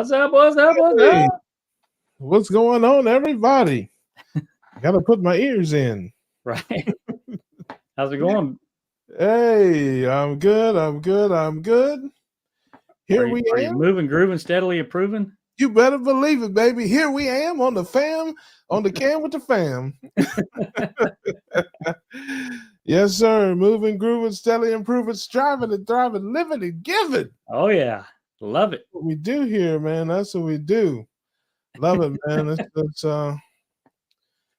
What's up? What's up? What's Hey, up? what's going on, everybody? I gotta put my ears in. Right. How's it going? Hey, I'm good. I'm good. I'm good. Are Here you we are you am. moving, grooving, steadily approving? You better believe it, baby. Here we am on the fam, on the cam with the fam. Yes, sir. Moving, grooving, steadily improving, striving and thriving, living and giving. Oh yeah. Love it. What we do here, man. That's what we do. Love it, man.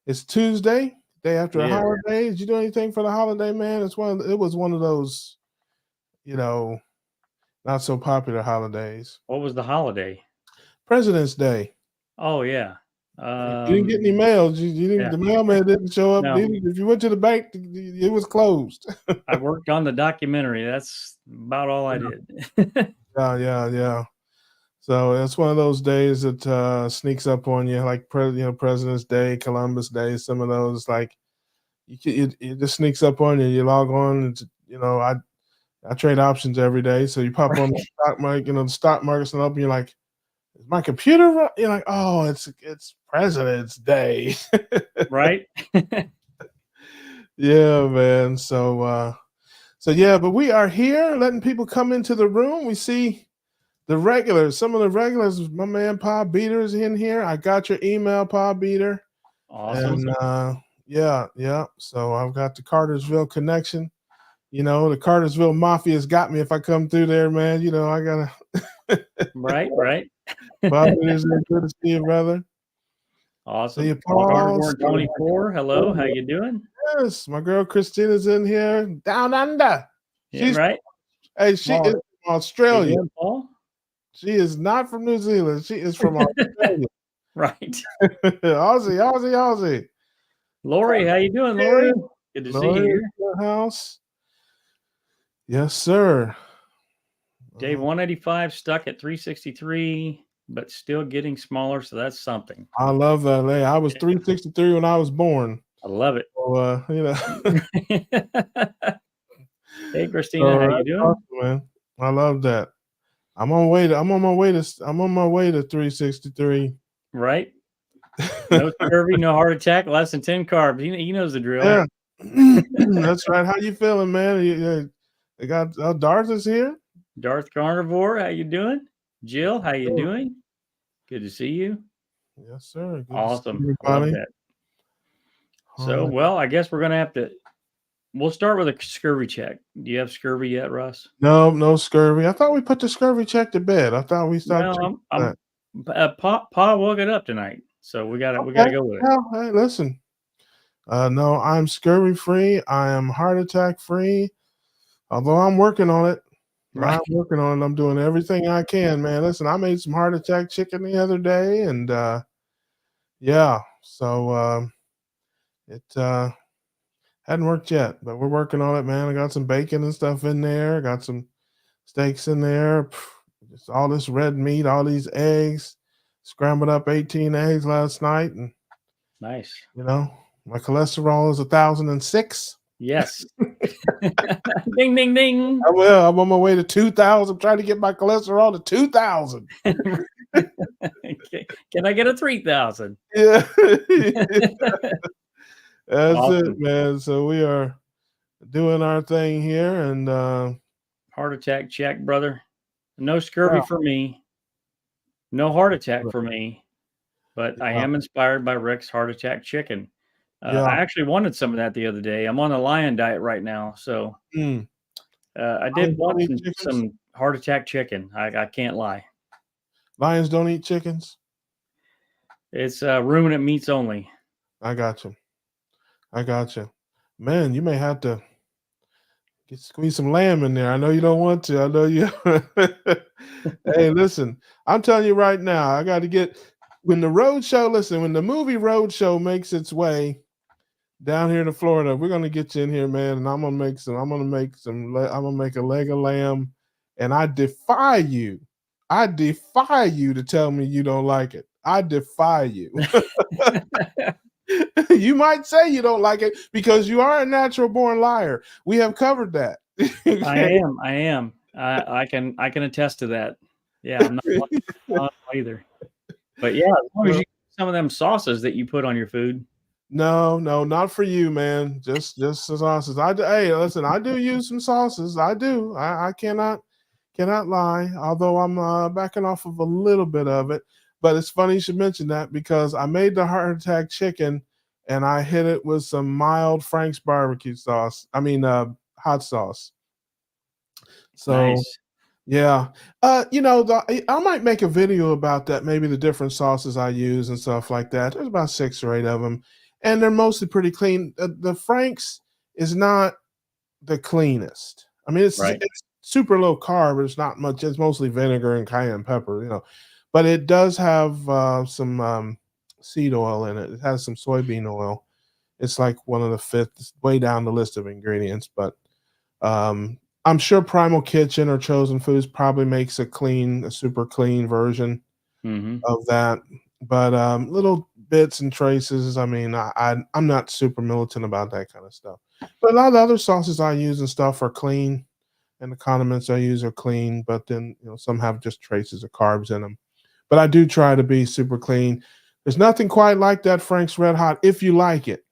It's Tuesday, day after a Yeah. holiday. Did you do anything for the holiday, man? It was one of those, you know, not so popular holidays. What was the holiday? President's Day. Oh yeah. You didn't get any mail. You didn't. Yeah. The mailman didn't show up. No. If you went to the bank, it was closed. I worked on the documentary. That's about all I did. Yeah. So it's one of those days that sneaks up on you, like President's Day, Columbus Day. Some of those, like it just sneaks up on you. You log on. I trade options every day, so you pop on the stock market. The stock market's not up, and you're like, "Is my computer?" You're like, "Oh, it's President's Day." Right? Yeah, man. So yeah, but we are here, letting people come into the room. We see the regulars. Some of the regulars. My man Pa Beater is in here. I got your email, Pa Beater. Awesome. And yeah. So I've got the Cartersville connection. The Cartersville Mafia's got me if I come through there, man. I gotta. Right. Bob, it is good to see you, brother. Awesome. See you, Paul. Carterborn 24. Hello. How you doing? Yes, my girl Christina's in here. Down under. Yeah, right. Hey, she Paul. is from Australia. Doing, Paul? She is not from New Zealand. She is from Australia. Right. Aussie. Lori, how you doing, Lori? Good to see you here. In the house. Yes, sir. Dave 185 stuck at 363, but still getting smaller, so that's something. I love that. Hey, I was 363 when I was born. I love it. So, Hey, Christina, how you doing? Awesome, man. I love that. I'm on my way to 363. Right? No scurvy, no heart attack, less than 10 carbs. He knows the drill. Yeah. That's right. How you feeling, man? They got Darth is here. Darth Carnivore, how you doing? Jill, how you doing? Good to see you. Yes, sir. Good awesome. Love that. So, well, I guess we're going to have to. We'll start with a scurvy check. Do you have scurvy yet, Russ? No scurvy. I thought we put the scurvy check to bed. I thought we started. Pa woke it up tonight, so we gotta go with it. Well, hey, listen. No, I'm scurvy free. I am heart attack free. Although I'm working on it. Right. I'm working on it. I'm doing everything I can, man. Listen, I made some heart attack chicken the other day, and yeah. So it hadn't worked yet, but we're working on it, man. I got some bacon and stuff in there. Got some steaks in there. Just all this red meat, all these eggs. Scrambled up 18 eggs last night, and nice. My cholesterol is 1,006. Yes. Ding, ding, ding. I will. I'm on my way to 2,000. I'm trying to get my cholesterol to 2,000. Can I get a 3,000? Yeah. That's awesome. It, man. So we are doing our thing here, and heart attack check, brother. No scurvy for me. No heart attack for me. But I am inspired by Rick's heart attack chicken. I actually wanted some of that the other day. I'm on a lion diet right now, so I did want some heart attack chicken. I can't lie. Lions don't eat chickens? It's ruminant meats only. I got you. Man, you may have to squeeze some lamb in there. I know you don't want to. I know you. Hey, listen, I'm telling you right now, I got to get when the movie Roadshow makes its way down here to Florida, we're gonna get you in here, man, and I'm gonna make a leg of lamb, and I defy you to tell me you don't like it. I defy you. You might say you don't like it because you are a natural born liar. We have covered that. I am. I can attest to that. Yeah, I'm not either. But yeah, as long as you some of them sauces that you put on your food. No, no, not for you, man. Just the sauces. Hey, listen, I do use some sauces. I do. I cannot lie. Although I'm backing off of a little bit of it. But it's funny you should mention that because I made the heart attack chicken and I hit it with some mild Frank's barbecue sauce. I mean, hot sauce. So Nice. yeah, I might make a video about that. Maybe the different sauces I use and stuff like that. There's about 6 or 8 of them, and they're mostly pretty clean. The Frank's is not the cleanest. I mean, Right. it's super low carb. It's not much. It's mostly vinegar and cayenne pepper, but it does have some seed oil in it. It has some soybean oil. It's like one of the fifth, way down the list of ingredients, but I'm sure Primal Kitchen or Chosen Foods probably makes a super clean version Mhm. of that. But little bits and traces. I mean, I'm not super militant about that kind of stuff. But a lot of the other sauces I use and stuff are clean, and the condiments I use are clean. But then some have just traces of carbs in them. But I do try to be super clean. There's nothing quite like that Frank's Red Hot if you like it.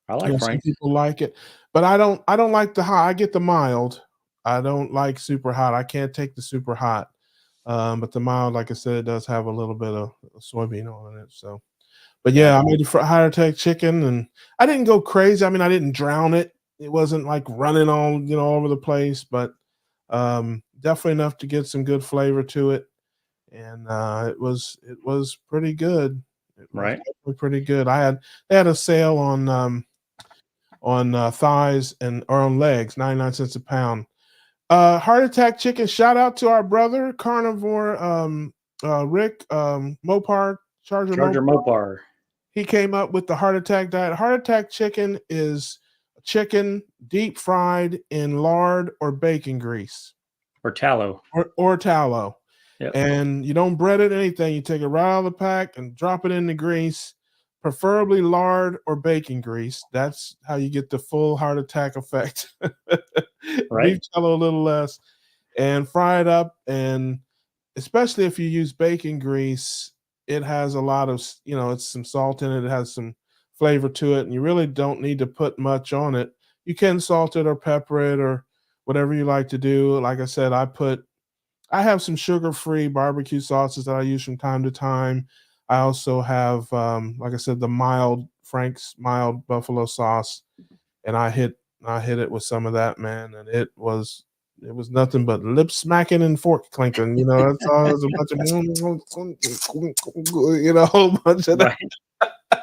I like Some Frank's. people like it, but I don't like the hot. I get the mild. I don't like super hot. I can't take the super hot. But the mild, like I said, it does have a little bit of soybean oil in it. So, but yeah, I Gotcha. made the heart attack chicken, and I didn't go crazy. I mean, I didn't drown it. It wasn't like running all over the place, but definitely enough to get some good flavor to it. And it was pretty good. It was Right. definitely pretty good. They had a sale on thighs or on legs, 99 cents a pound. Heart attack chicken. Shout out to our brother carnivore, Rick Mopar Charger Charger Mopar. Mopar He came up with the heart attack diet. Heart attack chicken is chicken deep fried in lard or bacon grease or tallow. or tallow. Yep. And you don't bread it anything. You take it right out of the pack and drop it in the grease, preferably lard or bacon grease. That's how you get the full heart attack effect. Beef Right. tallow a little less, and fry it up. And especially if you use bacon grease, it has a lot of it's some salt in it. It has some flavor to it, and you really don't need to put much on it. You can salt it or pepper it or whatever you like to do. Like I said, I have some sugar-free barbecue sauces that I use from time to time. I also have, like I said, the Frank's mild buffalo sauce, and I hit it with some of that, man, and it was nothing but lip smacking and fork clinking. That's all. It was a bunch of a whole bunch of that, Right.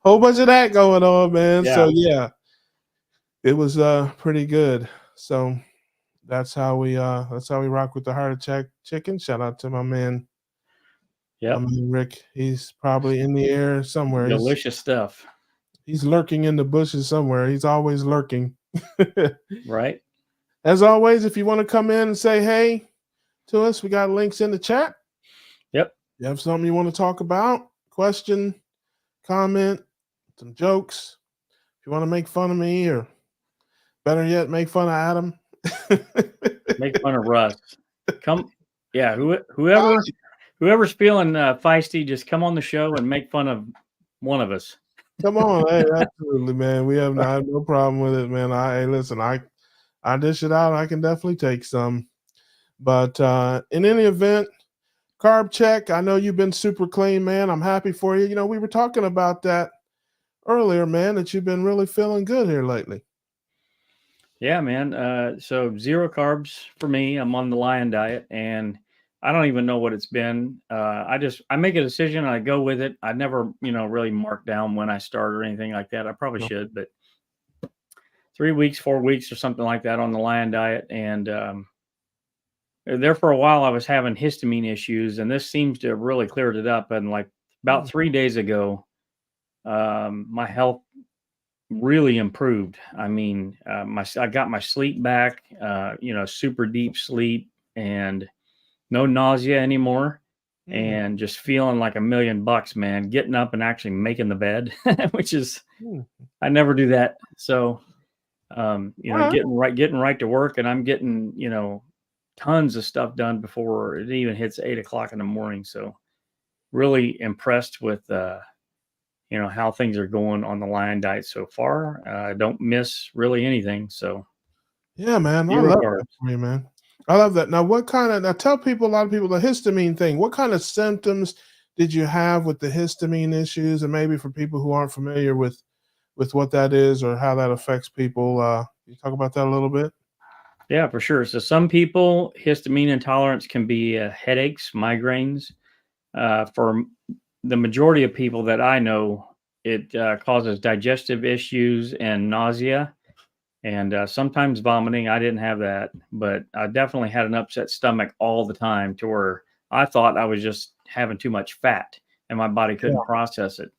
whole bunch of that going on, man. Yeah. So yeah, it was pretty good. So that's how we rock with the heart attack chicken. Shout out to my Yep. man Rick. He's probably in the air somewhere. Delicious stuff. He's lurking in the bushes somewhere. He's always lurking. Right. As always, if you want to come in and say hey to us, we got links in the chat. Yep. You have something you want to talk about, question, comment, some jokes. If you want to make fun of me, or better yet, make fun of Adam. Make fun of Russ. Come. Yeah. Whoever's feeling feisty, just come on the show and make fun of one of us. Come on, hey, absolutely, man. We have no problem with it, man. Hey, listen, I dish it out. I can definitely take some. But in any event, carb check. I know you've been super clean, man. I'm happy for you. We were talking about that earlier, man, that you've been really feeling good here lately. Yeah, man. So 0 carbs for me. I'm on the lion diet, and I don't even know what it's been. I make a decision and I go with it. I never, really mark down when I start or anything like that. I probably should, but 3 weeks, 4 weeks or something like that on the lion diet. And there for a while, I was having histamine issues, and this seems to have really cleared it up. And like about 3 days ago, my health really improved. I mean, I got my sleep back, super deep sleep and no nausea anymore, and just feeling like $1,000,000, man, getting up and actually making the bed, which is, I never do that. So, Right. getting right to work, and I'm getting, tons of stuff done before it even hits 8 o'clock in the morning. So really impressed with how things are going on the lion diet so far. I don't miss really anything. So Yeah, man, I zero love that carbs. for you, man. I love that. Now, now tell people, a lot of people, the histamine thing. What kind of symptoms did you have with the histamine issues? And maybe for people who aren't familiar with what that is or how that affects people, you talk about that a little bit? Yeah, for sure. So some people, histamine intolerance can be headaches, migraines. For the majority of people that I know, it causes digestive issues and nausea, and sometimes vomiting. I didn't have that, but I definitely had an upset stomach all the time, to where I thought I was just having too much fat and my body couldn't process it.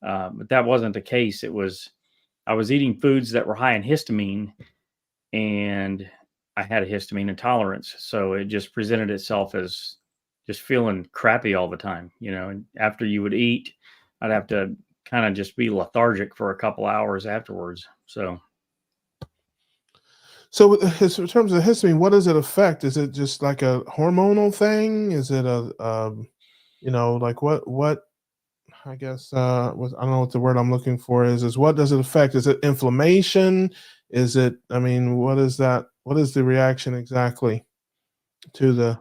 But that wasn't the case. I was eating foods that were high in histamine, and I had a histamine intolerance. So it just presented itself as just feeling crappy all the time, and after you would eat, I'd have to kind of just be lethargic for a couple hours afterwards. So So, in terms of histamine, what does it affect? Is it just like a hormonal thing? Is it like what? I guess I don't know what the word I'm looking for is. Is what does it affect? Is it inflammation? Is it? I mean, what is that? What is the reaction exactly to the?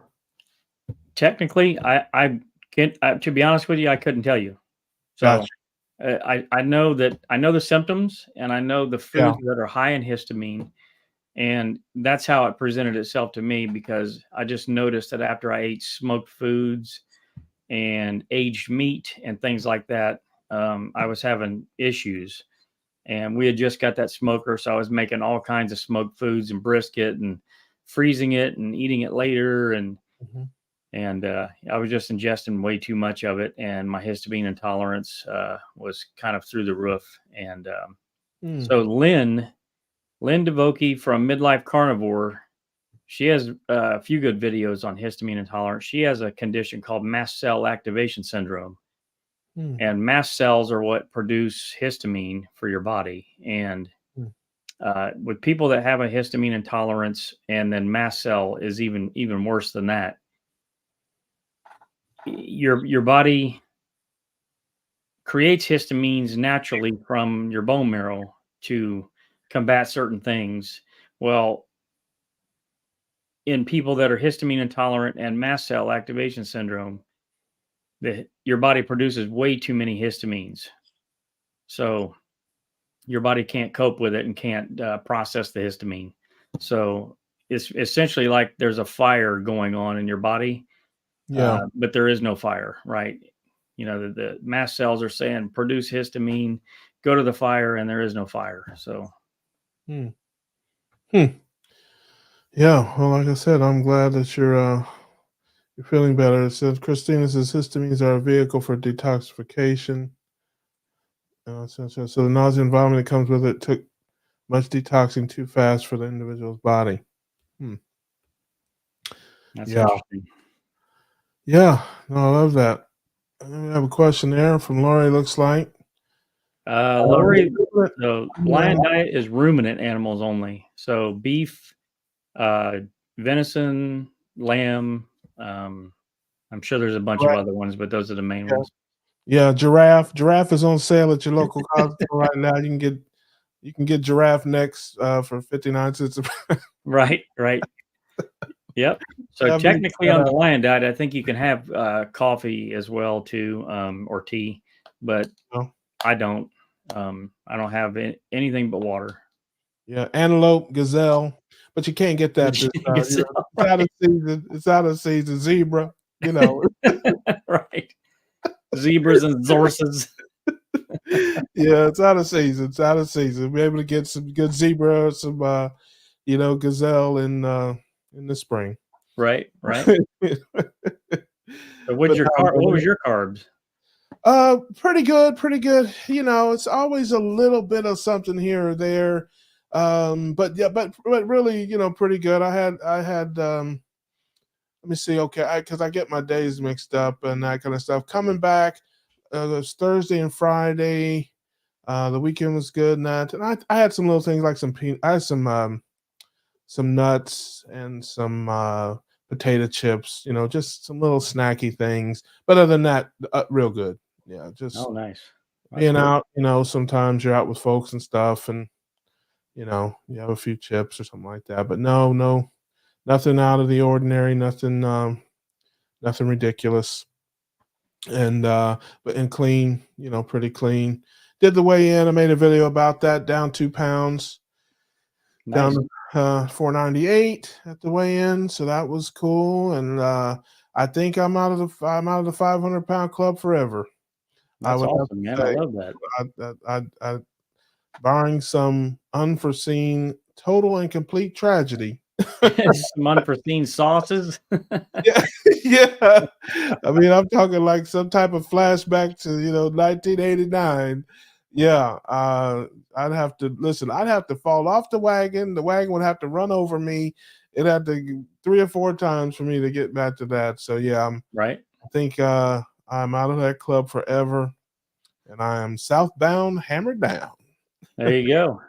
technically, I can't, to be honest with you, I couldn't tell you. So Gotcha. I know that I know the symptoms, and I know the Yeah. foods that are high in histamine. And that's how it presented itself to me, because I just noticed that after I ate smoked foods and aged meat and things like that, I was having issues. And we had just got that smoker, so I was making all kinds of smoked foods and brisket and freezing it and eating it later, and Mhm. I was just ingesting way too much of it, and my histamine intolerance was kind of through the roof. And Mm, so Lynn DeVoke from Midlife Carnivore, she has a few good videos on histamine intolerance. She has a condition called mast cell activation syndrome, mm, and mast cells are what produce histamine for your body. And mm. with people that have a histamine intolerance, and then mast cell is even worse than that, your body creates histamines naturally from your bone marrow to combat certain things. Well, in people that are histamine intolerant and mast cell activation syndrome, your body produces way too many histamines. So your body can't cope with it and can't process the histamine. So it's essentially like there's a fire going on in your body, Yeah. but there is no fire, right? The mast cells are saying produce histamine, go to the fire, and there is no fire. So Mm. Hmm. Yeah. Well, like I said, I'm glad that you're feeling better. It says Christina says histamines are a vehicle for detoxification. So the nausea and vomiting that comes with it took much detoxing too fast for the individual's body. Hmm. that's Yeah. interesting. Yeah. No, I love that. And we have a question there from Lori, looks like. Lori, the Yeah. lion diet is ruminant animals only. So beef, uh, venison, lamb. Um, I'm sure there's a bunch of Right. other ones, but those are the main Yeah. ones. Yeah, giraffe. Giraffe is on sale at your local Costco right now. You can get giraffe necks for 59 cents. Right, right. Yep. So I'm gonna get technically that on the out. lion diet, I think you can have coffee as well too, or tea, but Oh, I don't. I don't have anything but water. yeah, antelope, gazelle, but you can't get that this time. It's out of Right, season. It's out of season. Zebra, you know. right. Zebras and horses. Yeah, it's out of season. It's out of season. Be able to get some good zebra, some gazelle in the spring. Right, right. So But what was your carbs? pretty good, pretty good. It's always a little bit of something here or there. But yeah, but really, pretty good. I had let me see, okay, because I get my days mixed up and that kind of stuff. Coming back, it was Thursday and Friday. The weekend was good, and I had some little things like I had some nuts and some potato chips, just some little snacky things. But other than that, real good. Yeah, just nice. That's being good. out, sometimes you're out with folks and stuff, and you have a few chips or something like that. But no, nothing out of the ordinary, nothing ridiculous. And clean, pretty clean. Did the weigh in. I made a video about that, down 2 pounds. Nice. Down to 498 at the weigh-in, so that was cool. And I think I'm out of the 500-pound club forever. I That's would have awesome, to man. I say, love that. I barring some unforeseen, total and complete tragedy. Some unforeseen sauces. Yeah, yeah. I mean, I'm talking like some type of flashback to 1989. Yeah, I'd have to listen. I'd have to fall off the wagon. The wagon would have to run over me. It'd have to 3 or 4 times for me to get back to that. So yeah, Right. I think I'm out of that club forever, and I am southbound, hammered down. There you go.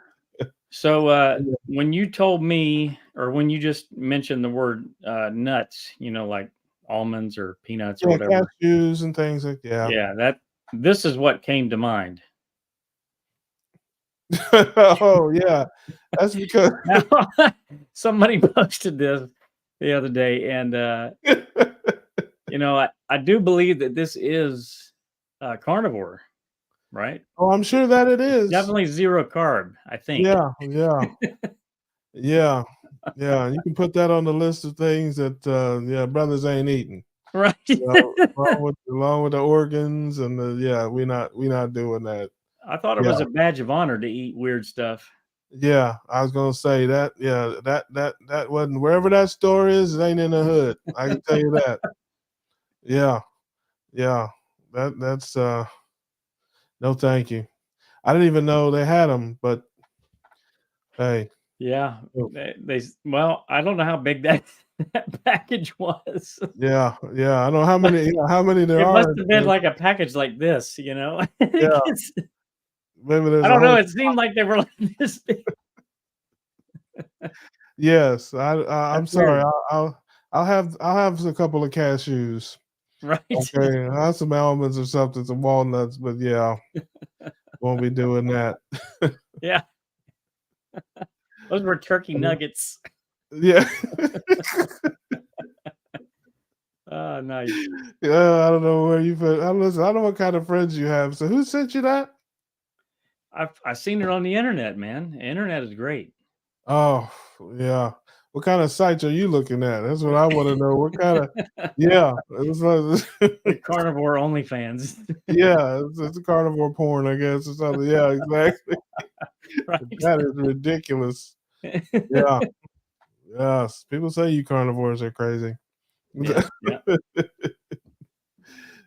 So when you told me, or when you just mentioned the word nuts, like almonds or peanuts or Yeah, whatever. cashews and things like Yeah, this is what came to mind. Oh yeah, that's because Now, somebody posted this the other day, and I do believe that this is carnivore, right? Oh, I'm sure that it is. Definitely zero carb, I think. Yeah, yeah, yeah, yeah. You can put that on the list of things that brothers ain't eating. Right. Along with the organs and we not doing that. I thought it Yeah. was a badge of honor to eat weird stuff. Yeah, I was gonna say that. Yeah, that wasn't wherever that store is. It ain't in the hood. I can tell you that. Yeah, yeah. That's no, thank you. I didn't even know they had them, but hey. Yeah, well, I don't know how big that package was. Yeah, yeah. I don't know how many there It are. must have been like a package like this, Yeah. It's- Maybe there's I a don't know. whole It seemed like they were like this big. Yes, I'm That's sorry. weird. I'll have a couple of cashews. Right. Okay, I'll have some almonds or something, some walnuts, but yeah, won't be doing that. Yeah. Those were turkey nuggets. Yeah. Nice. Yeah, I don't know where you put. Listen, I don't know what kind of friends you have. So who sent you that? I've seen it on the internet, man. The internet is great. Oh, yeah. What kind of sites are you looking at? That's what I want to know. What kind of? Yeah, it's The carnivore OnlyFans. yeah, it's a carnivore porn, I guess, or something. Yeah, exactly. Right. That is ridiculous. Yeah. Yes. People say you carnivores are crazy. Yeah.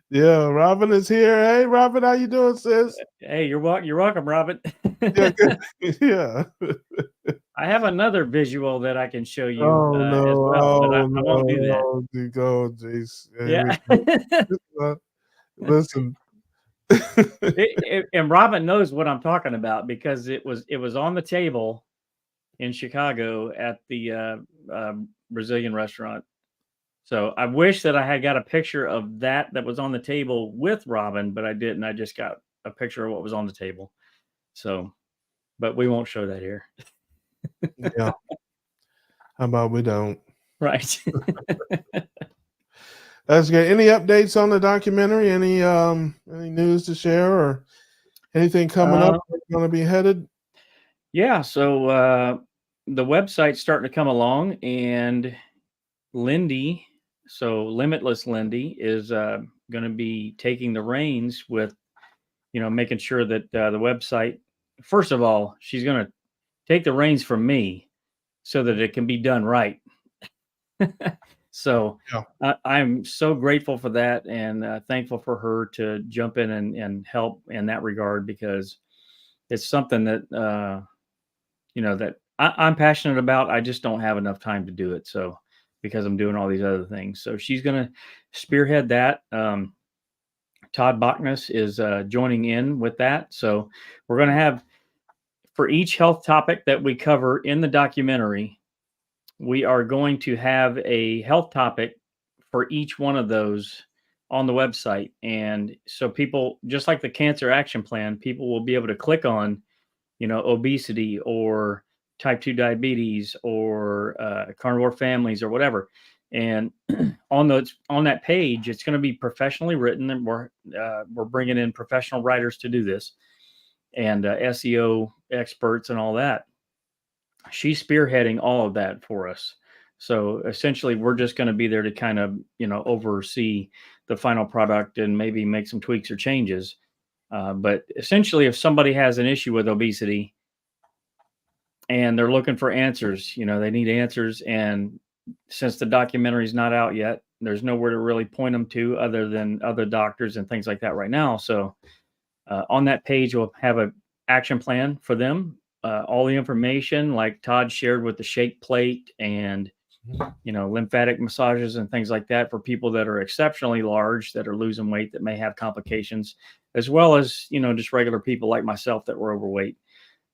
Yeah, Robin is here. Hey, Robin, how you doing, sis? Hey, you're welcome, Robin. Yeah, good. Yeah. I have another visual that I can show you Oh as no! well, but I Oh won't do that. no! Oh, jeez. Yeah. Listen. And Robin knows what I'm talking about because it was on the table in Chicago at the Brazilian restaurant. So I wish that I had got a picture of that was on the table with Robin, but I didn't. I just got a picture of what was on the table. So, but we won't show that here. Yeah. How about we don't? Right. That's good. Any updates on the documentary? Any news to share or anything coming up that's going to be headed? Yeah. So the website's starting to come along, and Lindy, so Limitless Lindy, is going to be taking the reins with, making sure that the website. First of all, she's going to take the reins from me so that it can be done right. So Yeah. I'm so grateful for that, and thankful for her to jump in and help in that regard, because it's something that that I'm passionate about. I just don't have enough time to do it. So because I'm doing all these other things, so she's going to spearhead that. Todd Bachnes is joining in with that. So we're going to have, for each health topic that we cover in the documentary, we are going to have a health topic for each one of those on the website. And so people, just like the cancer action plan, people will be able to click on, obesity or type 2 diabetes or carnivore families or whatever. And on that page, it's going to be professionally written, and we're bringing in professional writers to do this, and SEO experts and all that. She's spearheading all of that for us. So essentially, we're just going to be there to kind of, oversee the final product and maybe make some tweaks or changes. But essentially, if somebody has an issue with obesity and they're looking for answers, they need answers. And since the documentary is not out yet, there's nowhere to really point them to other than other doctors and things like that right now. So on that page, we'll have an action plan for them. All the information like Todd shared with the shake plate and, lymphatic massages and things like that for people that are exceptionally large, that are losing weight, that may have complications, as well as, just regular people like myself that were overweight.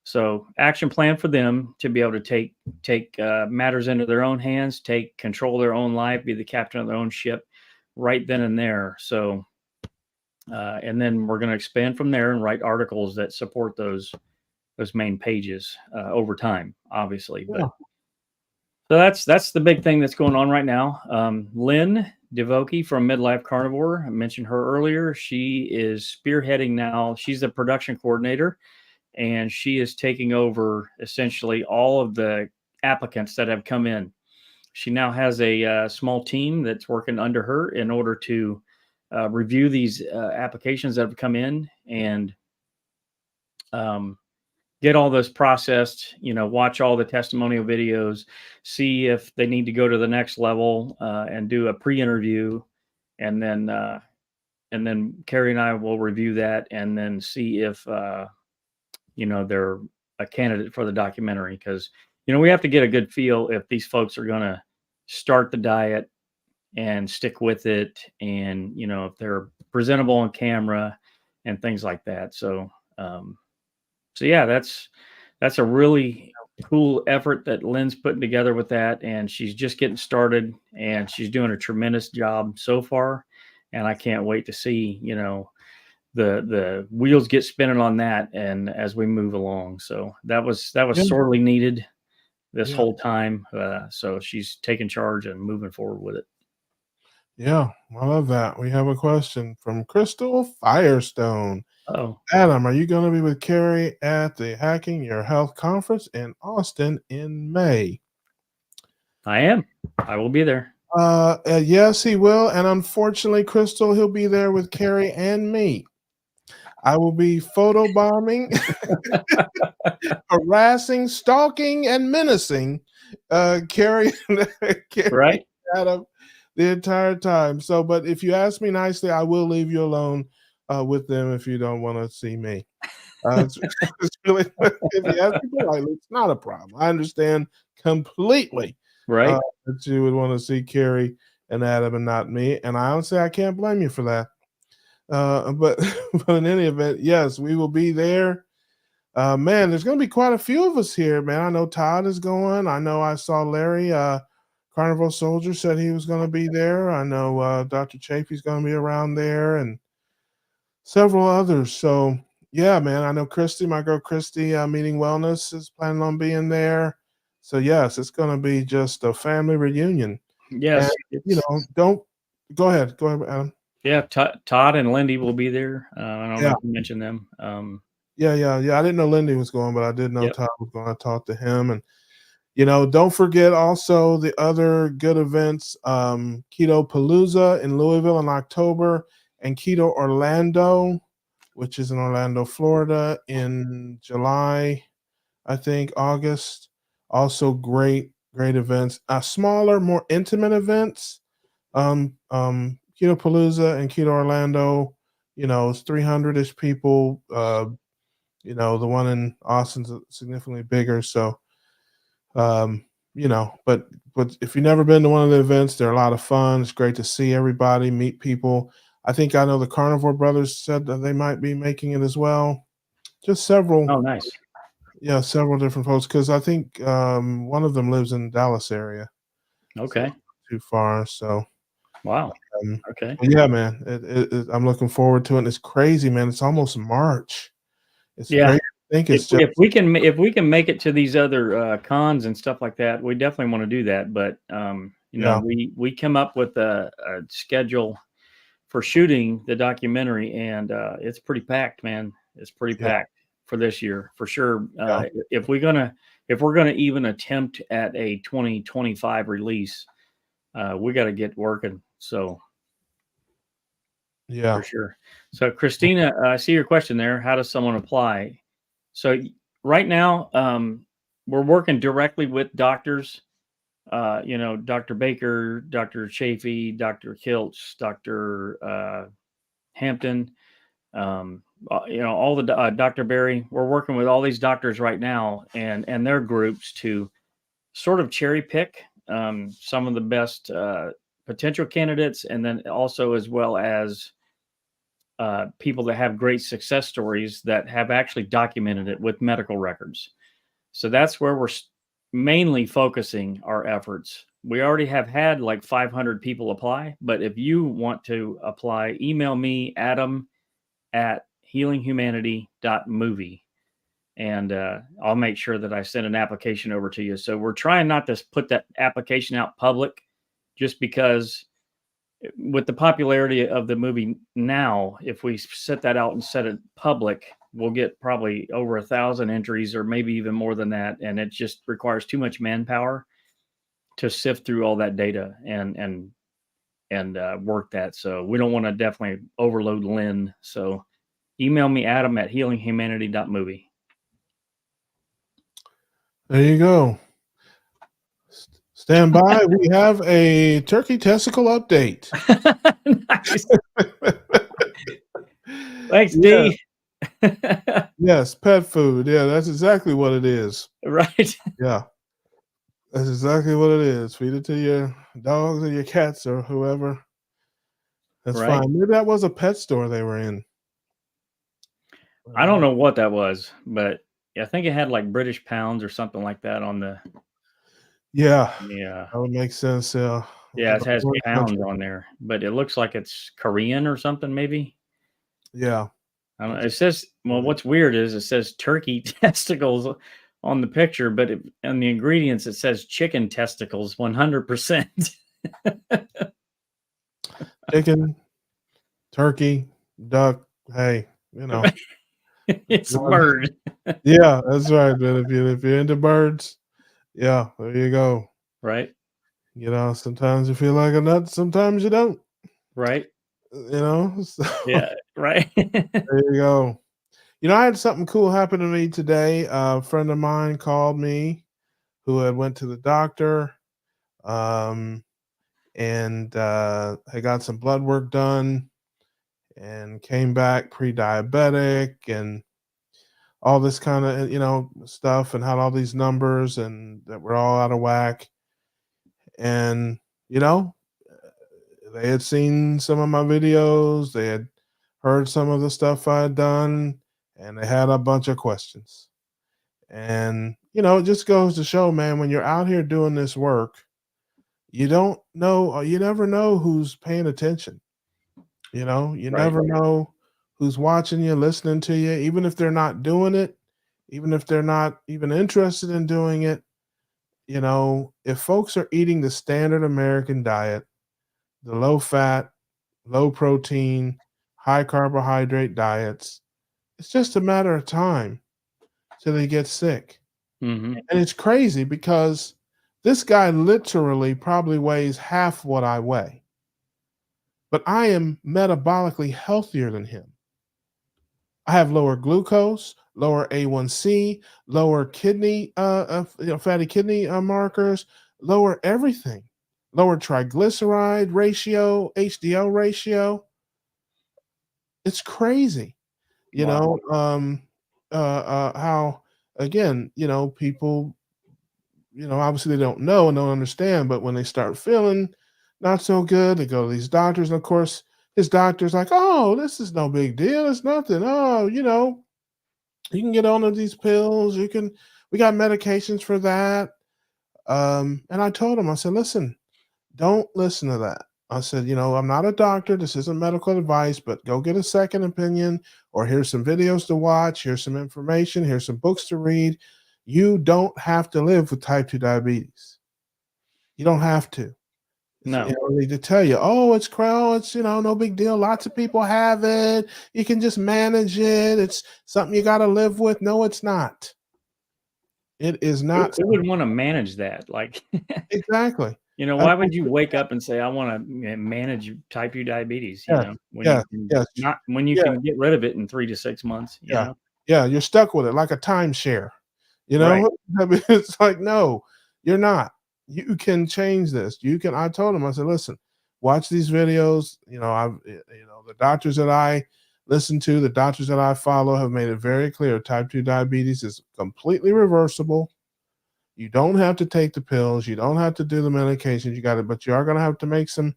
So action plan for them to be able to take matters into their own hands, take control of their own life, be the captain of their own ship right then and there. So, and then we're going to expand from there and write articles that support those main pages over time, obviously. Yeah. But so that's the big thing that's going on right now. Lynn Devoki from Midlife Carnivore, I mentioned her earlier. She is spearheading now. She's the production coordinator, and she is taking over essentially all of the applicants that have come in. She now has a small team that's working under her in order to review these applications that have come in and get all those processed, watch all the testimonial videos, see if they need to go to the next level and do a pre-interview. And then Carrie and I will review that and then see if, they're a candidate for the documentary. Because, we have to get a good feel if these folks are going to start the diet and stick with it. And, if they're presentable on camera and things like that. So yeah, that's a really cool effort that Lynn's putting together with that. And she's just getting started and she's doing a tremendous job so far. And I can't wait to see, the wheels get spinning on that and as we move along. So that was sorely needed this whole time. So she's taking charge and moving forward with it. Yeah, I love that. We have a question from Crystal Firestone. Oh, Adam, are you going to be with Carrie at the Hacking Your Health conference in Austin in May? I am. I will be there. Yes, he will. And unfortunately, Crystal, he'll be there with Carrie and me. I will be photobombing, harassing, stalking, and menacing Carrie, Right. Adam the entire time. So, but if you ask me nicely, I will leave you alone with them if you don't want to see me. It's really, if you ask me politely, it's not a problem. I understand completely Right. that you would want to see Carrie and Adam and not me. And I honestly, I can't blame you for that. But in any event, yes, we will be there. Man, there's going to be quite a few of us here, man. I know Todd is going. I know I saw Larry, Carnival Soldier, said he was going to be there. I know Dr. Chafee's going to be around there and several others. So, yeah, man, I know Christy, my girl Christy, Meeting Wellness is planning on being there. So, yes, it's going to be just a family reunion. Yes. And, don't go ahead, Adam. Yeah, Todd and Lindy will be there. I don't know if you mentioned them. Yeah. I didn't know Lindy was going, but I did know Todd was going. to talk to him. And, don't forget also the other good events, Keto Palooza in Louisville in October and Keto Orlando, which is in Orlando, Florida in July, I think, August. Also great events. Smaller, more intimate events. Keto Palooza and Keto Orlando, it's 300-ish people. The one in Austin's significantly bigger. So, but if you've never been to one of the events, they're a lot of fun. It's great to see everybody, meet people. I think I know the Carnivore Brothers said that they might be making it as well. Just several. Oh, nice. Yeah, several different folks because I think one of them lives in Dallas area, so Okay. too far. So Wow. um, Okay. yeah, man, I'm looking forward to it. And it's crazy, man. It's almost March. It's Yeah. crazy. I think it's just If we can make it to these other cons and stuff like that, we definitely want to do that. But you know, yeah, we come up with a schedule for shooting the documentary, and it's pretty packed, man. It's pretty yeah, packed for this year for sure. yeah, If we're gonna even attempt at a 2025 release, we got to get working. So for yeah. sure. So Christina, I see your question there. How does someone apply? So right now, we're working directly with doctors. You know, Dr. Baker, Dr. Chafee, Dr. Kiltz, Dr. Hampton, you know, all the Dr. Barry. We're working with all these doctors right now, and their groups to sort of cherry pick some of the best potential candidates, and then also as well as people that have great success stories that have actually documented it with medical records. So that's where we're mainly focusing our efforts. We already have had like 500 people apply, but if you want to apply, email me, Adam at healinghumanity.movie, and I'll make sure that I send an application over to you. So we're trying not to put that application out public just because with the popularity of the movie now, if we set that out and set it public, we'll get probably over 1,000 entries or maybe even more than that. And it just requires too much manpower to sift through all that data and work that. So we don't want to definitely overload Lynn. So email me, Adam at healinghumanity.movie. There you go. Stand by. We have a turkey testicle update. Nice. Thanks, Yeah. D. Yes, pet food. Yeah, that's exactly what it is. Right. Yeah, that's exactly what it is. Feed it to your dogs or your cats or whoever. That's Right. fine. Maybe that was a pet store they were in. I don't know what that was, but I think it had like British pounds or something like that on the Yeah, yeah. that would make sense. Yeah, we Yeah, have it a has foreign pounds country. on there, but it looks like it's Korean or something maybe. Yeah, I don't know. that's It says, well, funny. what's weird is it says turkey testicles on the picture, but on the ingredients it says chicken testicles 100%. Chicken, turkey, duck. Hey, you know. It's a bird, Yeah, that's right. But if you're into birds, yeah, there you go. right? You know, sometimes you feel like a nut, sometimes you don't. Right? You know, so Yeah, right. there you go. You know, I had something cool happen to me today. A friend of mine called me who had went to the doctor, um, and had got some blood work done and came back pre-diabetic and all this kind of stuff and had all these numbers and that were all out of whack. And you know, they had seen some of my videos, they had heard some of the stuff I had done, and they had a bunch of questions. And, it just goes to show, man, when you're out here doing this work, you don't know, you never know who's paying attention. You Right. never know who's watching you, listening to you, even if they're not doing it, even if they're not even interested in doing it. If folks are eating the standard American diet, the low fat, low protein, high carbohydrate diets, it's just a matter of time till they get sick. Mhm. And it's crazy because this guy literally probably weighs half what I weigh, but I am metabolically healthier than him. I have lower glucose, lower A1C, lower kidney, fatty kidney markers, lower everything, lower triglyceride ratio, HDL ratio. It's crazy. you Wow. know um how, again, people, obviously they don't know and don't understand, but when they start feeling not so good, they go to these doctors, and of course his doctor's like, oh, this is no big deal, it's nothing, oh, You can get on these pills. We got medications for that. And I told him, I said, listen, don't listen to that. I said, I'm not a doctor. This isn't medical advice, but go get a second opinion, or here's some videos to watch. Here's some information. Here's some books to read. You don't have to live with type 2 diabetes. You don't have to. No. To tell you, oh, it's Crohn, it's no big deal. Lots of people have it. You can just manage it. It's something you got to live with. No, it's not. It is not. Who would want to manage that? Like, Exactly. why would you wake up and say, I want to manage type 2 diabetes, Yes, when yes, you can yes, not, when you yeah, can get rid of it in 3 to 6 months, yeah, yeah. You're stuck with it like a timeshare. Right. I mean, it's like, no, you're not. You can change this. You can. I told him, I said, listen, watch these videos. The doctors that I listen to, the doctors that I follow have made it very clear type 2 diabetes is completely reversible. You don't have to take the pills. You don't have to do the medications. You got it, but you are going to have to make some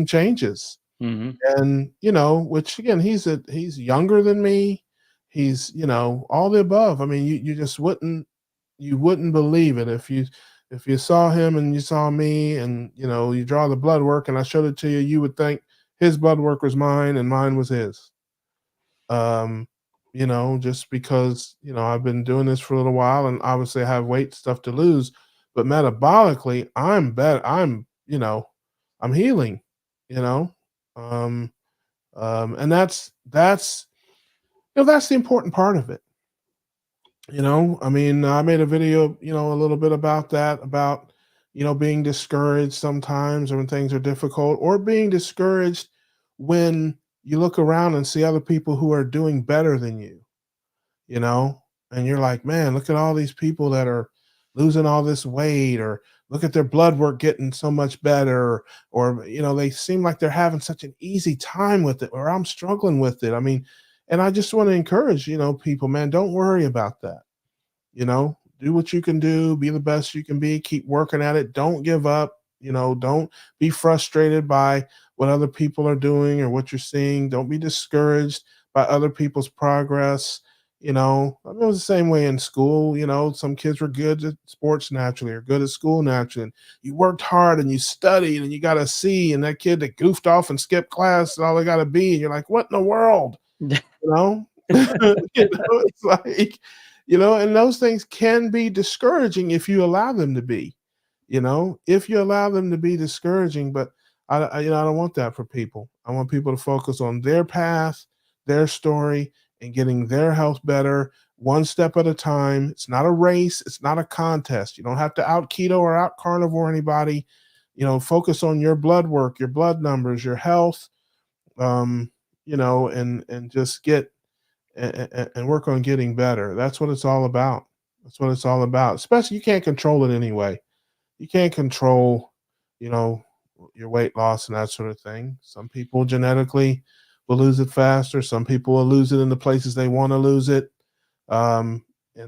changes. Mm-hmm. And which again, he's younger than me. He's all the above. I mean, you just wouldn't believe it if you saw him and you saw me, and you draw the blood work and I showed it to you, you would think his blood work was mine and mine was his. Just because I've been doing this for a little while, and obviously I have weight stuff to lose, but metabolically I'm better. I'm healing. You know, um, and that's the important part of it. I mean, I made a video, a little bit about that, about, being discouraged sometimes when things are difficult, or being discouraged when you look around and see other people who are doing better than you know, and you're like, man, look at all these people that are losing all this weight, or look at their blood work getting so much better, or, they seem like they're having such an easy time with it, or I'm struggling with it. I mean, and I just want to encourage, people, man, don't worry about that. Do what you can do, be the best you can be, keep working at it. Don't give up. Don't be frustrated by what other people are doing or what you're seeing. Don't be discouraged by other people's progress. I mean, it was the same way in school. Some kids were good at sports naturally, or good at school naturally. And you worked hard and you studied and you got a C, and that kid that goofed off and skipped class, all they got a B. And you're like, what in the world? You know? It's like, and those things can be discouraging if you allow them to be, if you allow them to be discouraging. But I don't want that for people. I want people to focus on their path, their story, and getting their health better one step at a time. It's not a race. It's not a contest. You don't have to out keto or out carnivore anybody. Focus on your blood work, your blood numbers, your health, and just get and work on getting better. That's what it's all about. That's what it's all about. Especially, you can't control it anyway. You can't control, you know, your weight loss and that sort of thing. Some people genetically will lose it faster. Some people will lose it in the places they want to lose it. And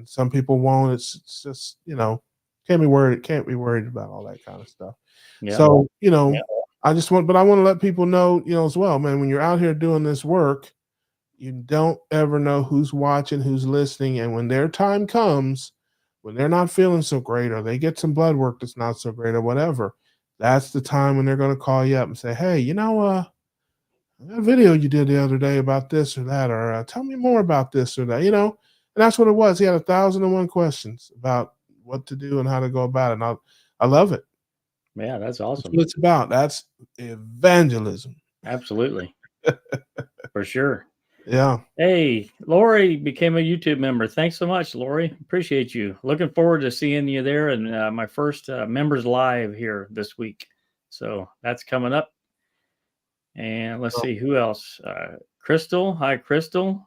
some people won't. It's just, can't be worried about all that kind of stuff. Yeah. So, I want to let people know, as well, man, when you're out here doing this work, you don't ever know who's watching, who's listening. And when their time comes, when they're not feeling so great, or they get some blood work that's not so great, or whatever, that's the time when they're going to call you up and say, hey, that video you did the other day about this or that, or tell me more about this or that, and that's what it was. He had 1,001 questions about what to do and how to go about it. And I love it. Yeah, that's That's awesome. what it's about. That's evangelism. Absolutely. For sure. Yeah. Hey, Lori became a YouTube member. Thanks so much, Lori. Appreciate you. Looking forward to seeing you there, and my first members live here this week. So that's coming up. And let's see who else. Crystal. Hi, Crystal.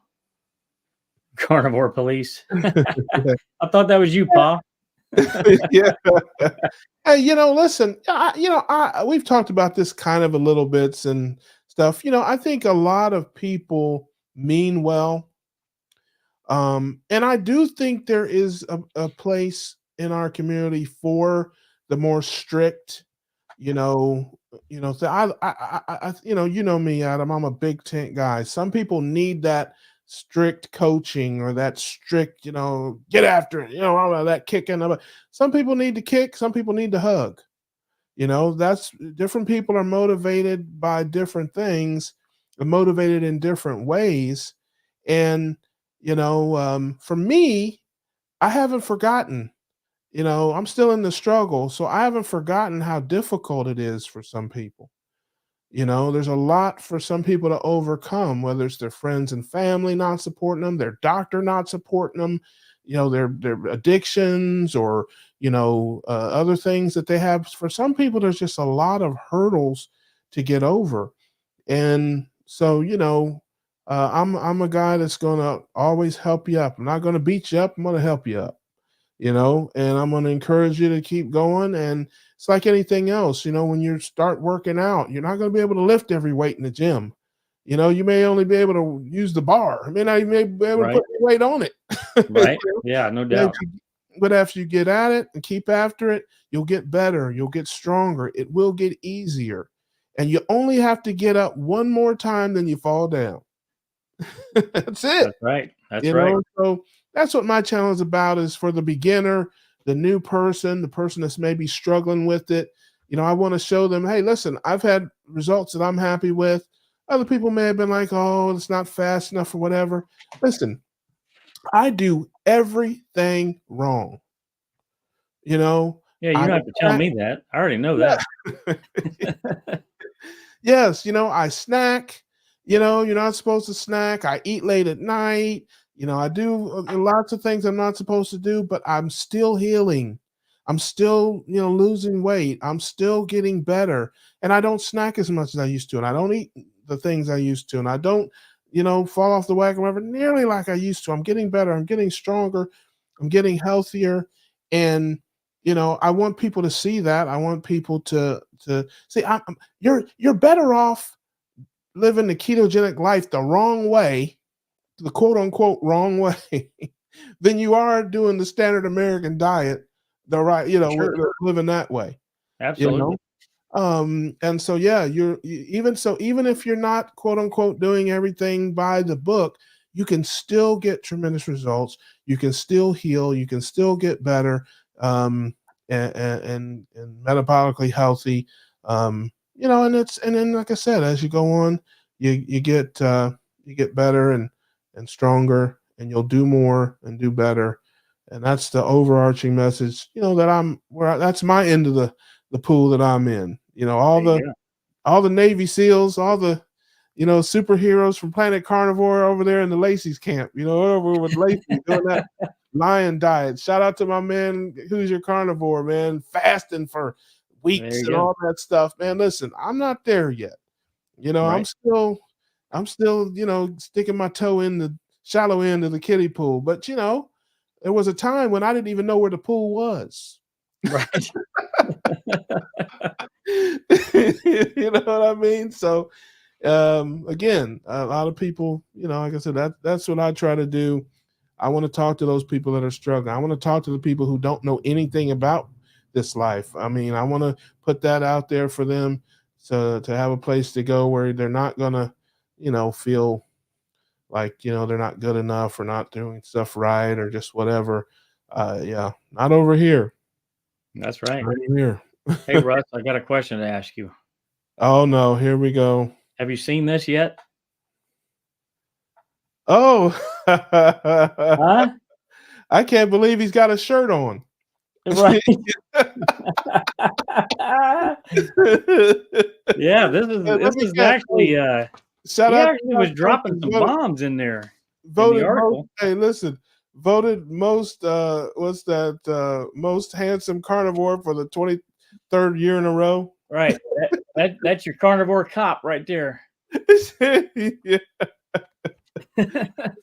Carnivore Police. I thought that was you, Pa. Yeah. Hey, listen, we've talked about this kind of a little bits and stuff. I think a lot of people mean well. And I do think there is a place in our community for the more strict, so you know me, Adam, I'm a big tent guy. Some people need that strict coaching or that strict, get after it, all of that kicking. Some people need to kick, some people need to hug. That's different people are motivated by different things, are motivated in different ways. And, for me, I haven't forgotten, I'm still in the struggle. So I haven't forgotten how difficult it is for some people. There's a lot for some people to overcome, whether it's their friends and family not supporting them, their doctor not supporting them, their addictions or, other things that they have. For some people, there's just a lot of hurdles to get over. And so, I'm a guy that's going to always help you up. I'm not going to beat you up. I'm going to help you up, and I'm going to encourage you to keep going. And it's like anything else, when you start working out, you're not going to be able to lift every weight in the gym. You may only be able to use the bar. I mean, you may be able to put weight on it. Right. Yeah, no doubt. But after you get at it and keep after it, you'll get better. You'll get stronger. It will get easier. And you only have to get up one more time, then you fall down. That's it. That's right. That's right. So that's what my channel is about, is for the beginner, the new person, the person that's maybe struggling with it. I want to show them, hey, listen, I've had results that I'm happy with. Other people may have been like, oh, it's not fast enough or whatever. Listen, I do everything wrong. Yeah, you don't have to tell me that. I already know that. Yes, I snack. You're not supposed to snack. I eat late at night. I do lots of things I'm not supposed to do, but I'm still healing. I'm still, losing weight. I'm still getting better. And I don't snack as much as I used to. And I don't eat the things I used to. And I don't, fall off the wagon whatever nearly like I used to. I'm getting better. I'm getting stronger. I'm getting healthier. And, I want people to see that. I want people to see you're better off living the ketogenic life the wrong way, the quote unquote wrong way, than you are doing the standard American diet the right, Sure. living that way. Absolutely. And so, yeah, even if you're not quote unquote doing everything by the book, you can still get tremendous results. You can still heal. You can still get better, and metabolically healthy. And then like I said, as you go on, you get better and stronger, and you'll do more and do better. And that's the overarching message, that's my end of the pool that I'm in. All the Navy SEALs, all the superheroes from Planet Carnivore over there in the Lacey's camp, over with Lacey doing that lion diet. Shout out to my man, Who's Your Carnivore, man, fasting for weeks and all that stuff. Man, listen, I'm not there yet. I'm still, sticking my toe in the shallow end of the kiddie pool. But there was a time when I didn't even know where the pool was. Right. You know what I mean? So again, a lot of people, like I said, that's what I try to do. I want to talk to those people that are struggling. I want to talk to the people who don't know anything about this life. I mean, I want to put that out there for them to have a place to go where they're not gonna, feel like, they're not good enough or not doing stuff right or just whatever. Yeah, not over here. That's right. Not over here. Hey, Russ, I got a question to ask you. Oh no, here we go. Have you seen this yet? Oh, Huh? I can't believe he's got a shirt on. Right. Yeah, this is actually shout he out actually was dropping some bombs in there. Voted in the article. Hey, listen, voted most what's that most handsome carnivore for the 23rd year in a row. Right. That's your carnivore cop right there. Yeah.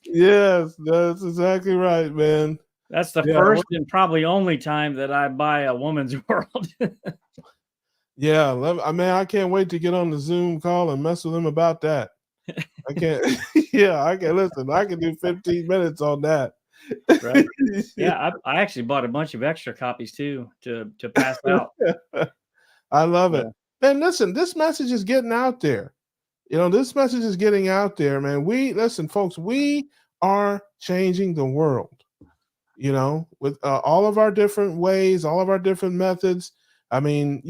Yes, that's exactly right, man. That's the first and probably only time that I buy a Woman's World. Yeah, I mean, I can't wait to get on the Zoom call and mess with them about that. I can't. Yeah, I can listen. I can do 15 minutes on that. Right. Yeah, I actually bought a bunch of extra copies too to pass out. I love it. And listen, this message is getting out there. This message is getting out there, man. Listen, folks, we are changing the world, with all of our different ways, all of our different methods. I mean,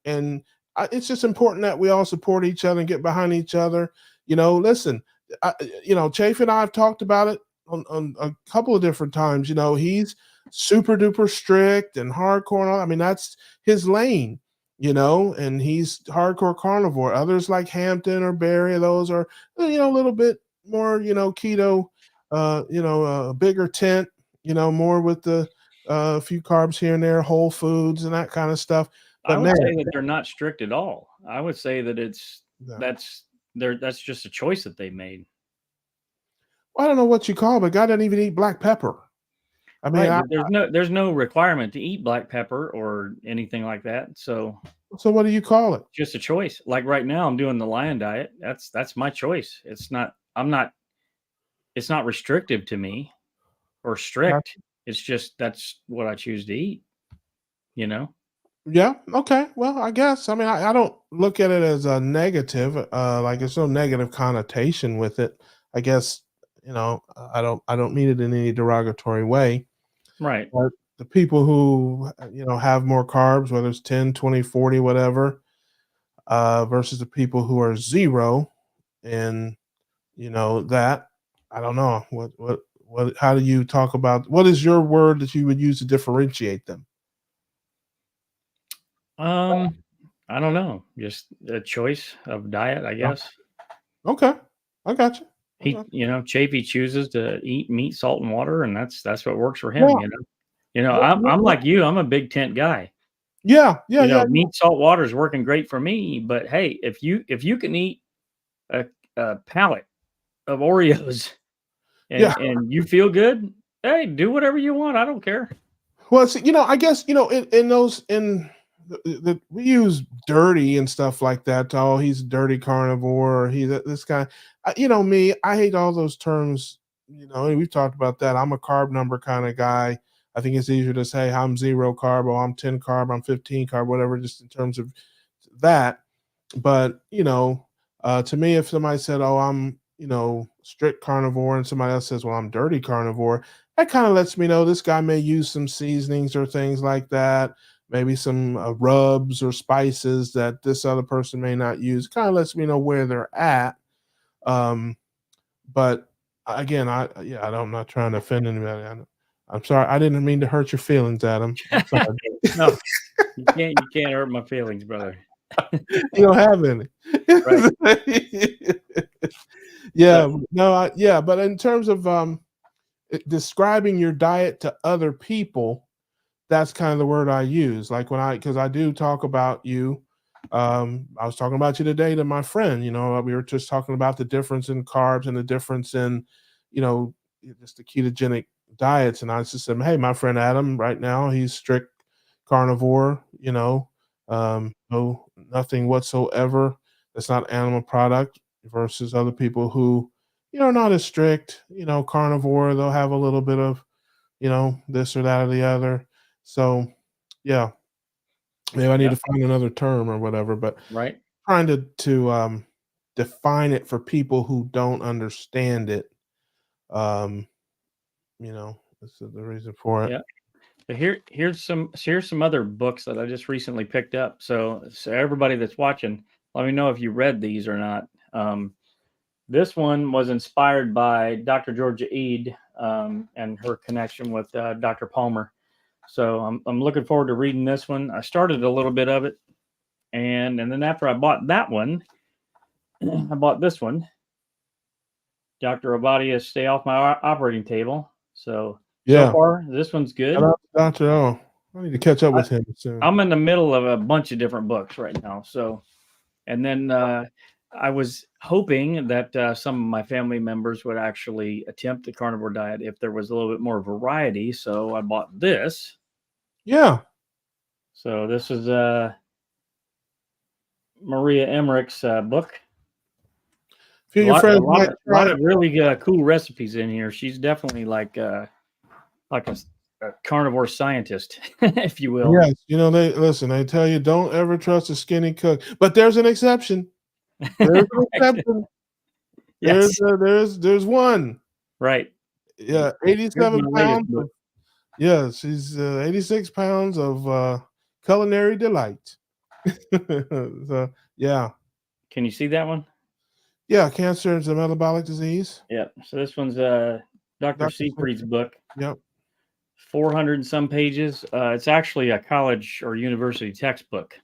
and it's just important that we all support each other and get behind each other. Listen, Chafe and I have talked about it on a couple of different times. He's super duper strict and hardcore. I mean, that's his lane. And he's hardcore carnivore. Others like Hampton or Barry, those are, a little bit more, keto, bigger tent, more with the few carbs here and there, whole foods and that kind of stuff. But I would say that they're not strict at all. I would say that that's just a choice that they made. I don't know what you call it, but God doesn't even eat black pepper. I mean, right, there's no requirement to eat black pepper or anything like that. So what do you call it? Just a choice. Like right now, I'm doing the lion diet. That's my choice. It's not restrictive to me or strict. It's just that's what I choose to eat. Yeah. Okay. Well, I guess. I mean, I don't look at it as a negative. Like there's no negative connotation with it. I guess. I don't mean it in any derogatory way. Right. But the people who, have more carbs, whether it's 10, 20, 40, whatever, versus the people who are zero, and that I don't know how do you talk about, what is your word that you would use to differentiate them? I don't know. Just a choice of diet, I guess. Okay. I got you. Chafee chooses to eat meat, salt, and water, and that's what works for him. I'm like you. I'm a big tent guy. Yeah. Meat, salt, water is working great for me. But hey, if you can eat a pallet of Oreos and you feel good, hey, do whatever you want. I don't care. Well, I guess we use dirty and stuff like that. Oh, he's a dirty carnivore. Or he's this guy. Me, I hate all those terms. We've talked about that. I'm a carb number kind of guy. I think it's easier to say I'm 0 carb, or I'm 10 carb, I'm 15 carb, whatever, just in terms of that. But to me, if somebody said, "Oh, I'm strict carnivore," and somebody else says, "Well, I'm dirty carnivore," that kind of lets me know this guy may use some seasonings or things like that. Maybe some rubs or spices that this other person may not use. Kind of lets me know where they're at. But again, I'm not trying to offend anybody. I'm sorry. I didn't mean to hurt your feelings, Adam. I'm sorry. No, you can't hurt my feelings, brother. You don't have any. Right. Yeah. So, but in terms of describing your diet to other people, that's kind of the word I use. Like because I do talk about you. I was talking about you today to my friend. We were just talking about the difference in carbs and the difference in, just the ketogenic diets. And I just said, hey, my friend Adam, right now he's strict carnivore. No, nothing whatsoever that's not animal product, versus other people who, are not as strict. Carnivore. They'll have a little bit of, this or that or the other. So, yeah, maybe I need to find another term or whatever, but right, trying to define it for people who don't understand it. This is the reason for it. Yeah. But here's some other books that I just recently picked up. So everybody that's watching, let me know if you read these or not. This one was inspired by Dr. Georgia Ede and her connection with Dr. Palmer. So I'm looking forward to reading this one. I started a little bit of it, and then after I bought that one, I bought this one, Dr. Obadiah's Stay Off My Operating Table. So far, this one's good. Dr. O. I need to catch up with him soon. I'm in the middle of a bunch of different books right now. So, and then I was hoping that some of my family members would actually attempt the carnivore diet if there was a little bit more variety. So I bought this. Yeah. So this is Maria Emmerich's book. A lot of really cool recipes in here. She's definitely like a carnivore scientist, if you will. Yes, they tell you don't ever trust a skinny cook, but there's an exception. There's an exception. Yes. There's one. Right. Yeah, Here's 87 my latest pounds book. of yeah, she's 86 pounds of culinary delight. So yeah. Can you see that one? Yeah, cancer is a metabolic disease. Yeah. So this one's Dr. Dr. Seyfried's Seuss. book. Yep. 400 and some pages. It's actually a college or university textbook.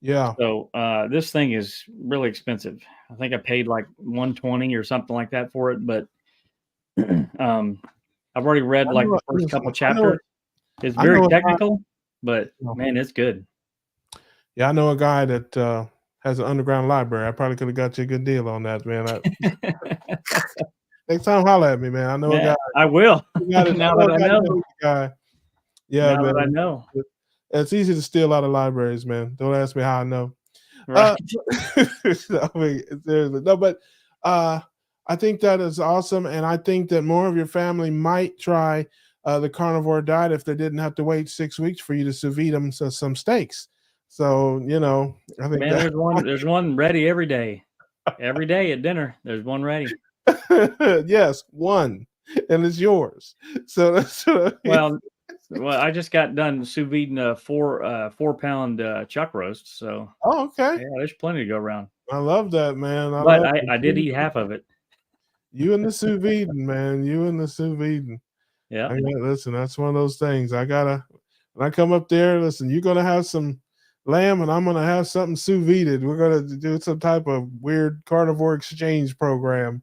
Yeah. So this thing is really expensive. I think I paid like 120 or something like that for it, but I've already read I like know the first couple I know chapters. It's I know very a guy technical, but yeah. man, it's good. Yeah, I know a guy that has an underground library. I probably could have got you a good deal on that, man. Next time, holler at me, man. I know a Yeah, guy. I will. I know Now a that I guy know. knows a guy. Yeah, Now that I man. know. It's easy to steal out of libraries, man. Don't ask me how I know. Right. I mean, seriously. No, but I think that is awesome, and I think that more of your family might try the carnivore diet if they didn't have to wait 6 weeks for you to sous vide them some steaks. So I think Man, that there's one ready every day. Every day at dinner, there's one ready. yes, one, and it's yours. So that's Well, I just got done sous videing a 4-pound chuck roast, so oh, okay. yeah, there's plenty to go around. I love that, man. I But love I did eat half of it. you and the sous vide, man. You and the sous vide. Yeah. Listen, that's one of those things. When I come up there, listen, you're gonna have some lamb and I'm gonna have something sous vide. We're gonna do some type of weird carnivore exchange program.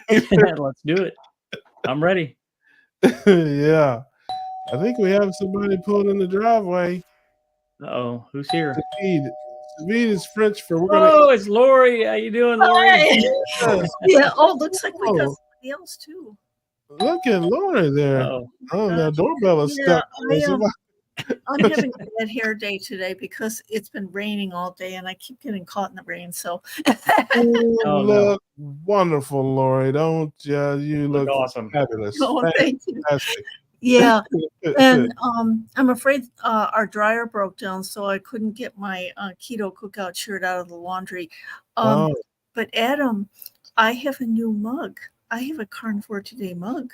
Let's do it. I'm ready. Yeah. I think we have somebody pulling in the driveway. Uh-oh, who's here? Sous vide. Sous vide is French for we're gonna Oh, it's Lori. How you doing, Lori? Hi. Yeah. Oh, looks like we got Oh, somebody else too. look at Laura there. Uh-oh. Oh, the doorbell is Yeah, stuck. I'm having a bad hair day today because it's been raining all day and I keep getting caught in the rain. So You Oh, no. look wonderful, Lori. Don't you Look look awesome. fabulous. oh, thank you. Fantastic. Yeah, and I'm afraid our dryer broke down, so I couldn't get my Keto Cookout shirt out of the laundry. Oh, But Adam, I have a new mug. I have a Carnivore Today mug.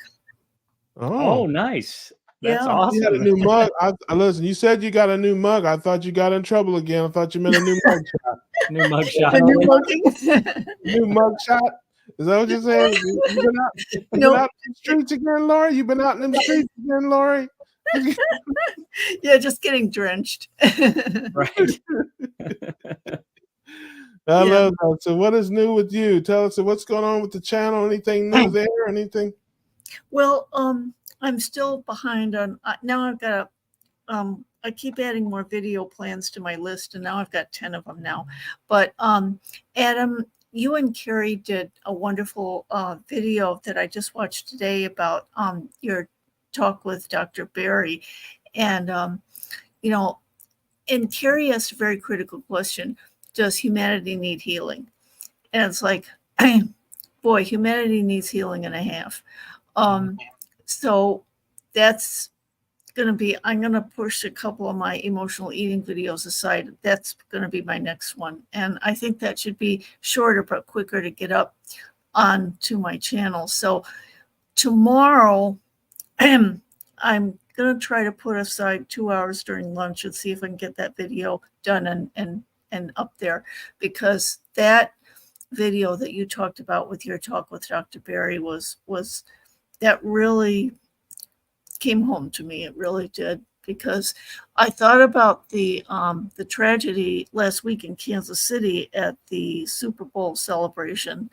Oh, oh. nice. That's Yeah. You had a awesome. new mug. Listen, you said you got a new mug. I thought you got in trouble again. I thought you meant a new mug shot. New mug shot. A new mugging. New mug shot? Is that what you're saying? You been Nope. out in the streets again, Lori? You been out in them streets again, Lori? Yeah, just getting drenched. Right. I Yeah. love that. So what is new with you? Tell us what's going on with the channel. Anything new there? Anything? Well, I'm still behind on now. I've got I keep adding more video plans to my list, and now I've got 10 of them now. But Adam, you and Carrie did a wonderful video that I just watched today about your talk with Dr. Barry, and and Carrie asked a very critical question: does humanity need healing? And it's like, boy, humanity needs healing and a half. So that's going to be, I'm going to push a couple of my emotional eating videos aside. That's going to be my next one. And I think that should be shorter but quicker to get up onto my channel. So tomorrow, I'm going to try to put aside 2 hours during lunch and see if I can get that video done and up there, because that video that you talked about with your talk with Dr. Barry was that really came home to me. It really did, because I thought about the tragedy last week in Kansas City at the Super Bowl celebration,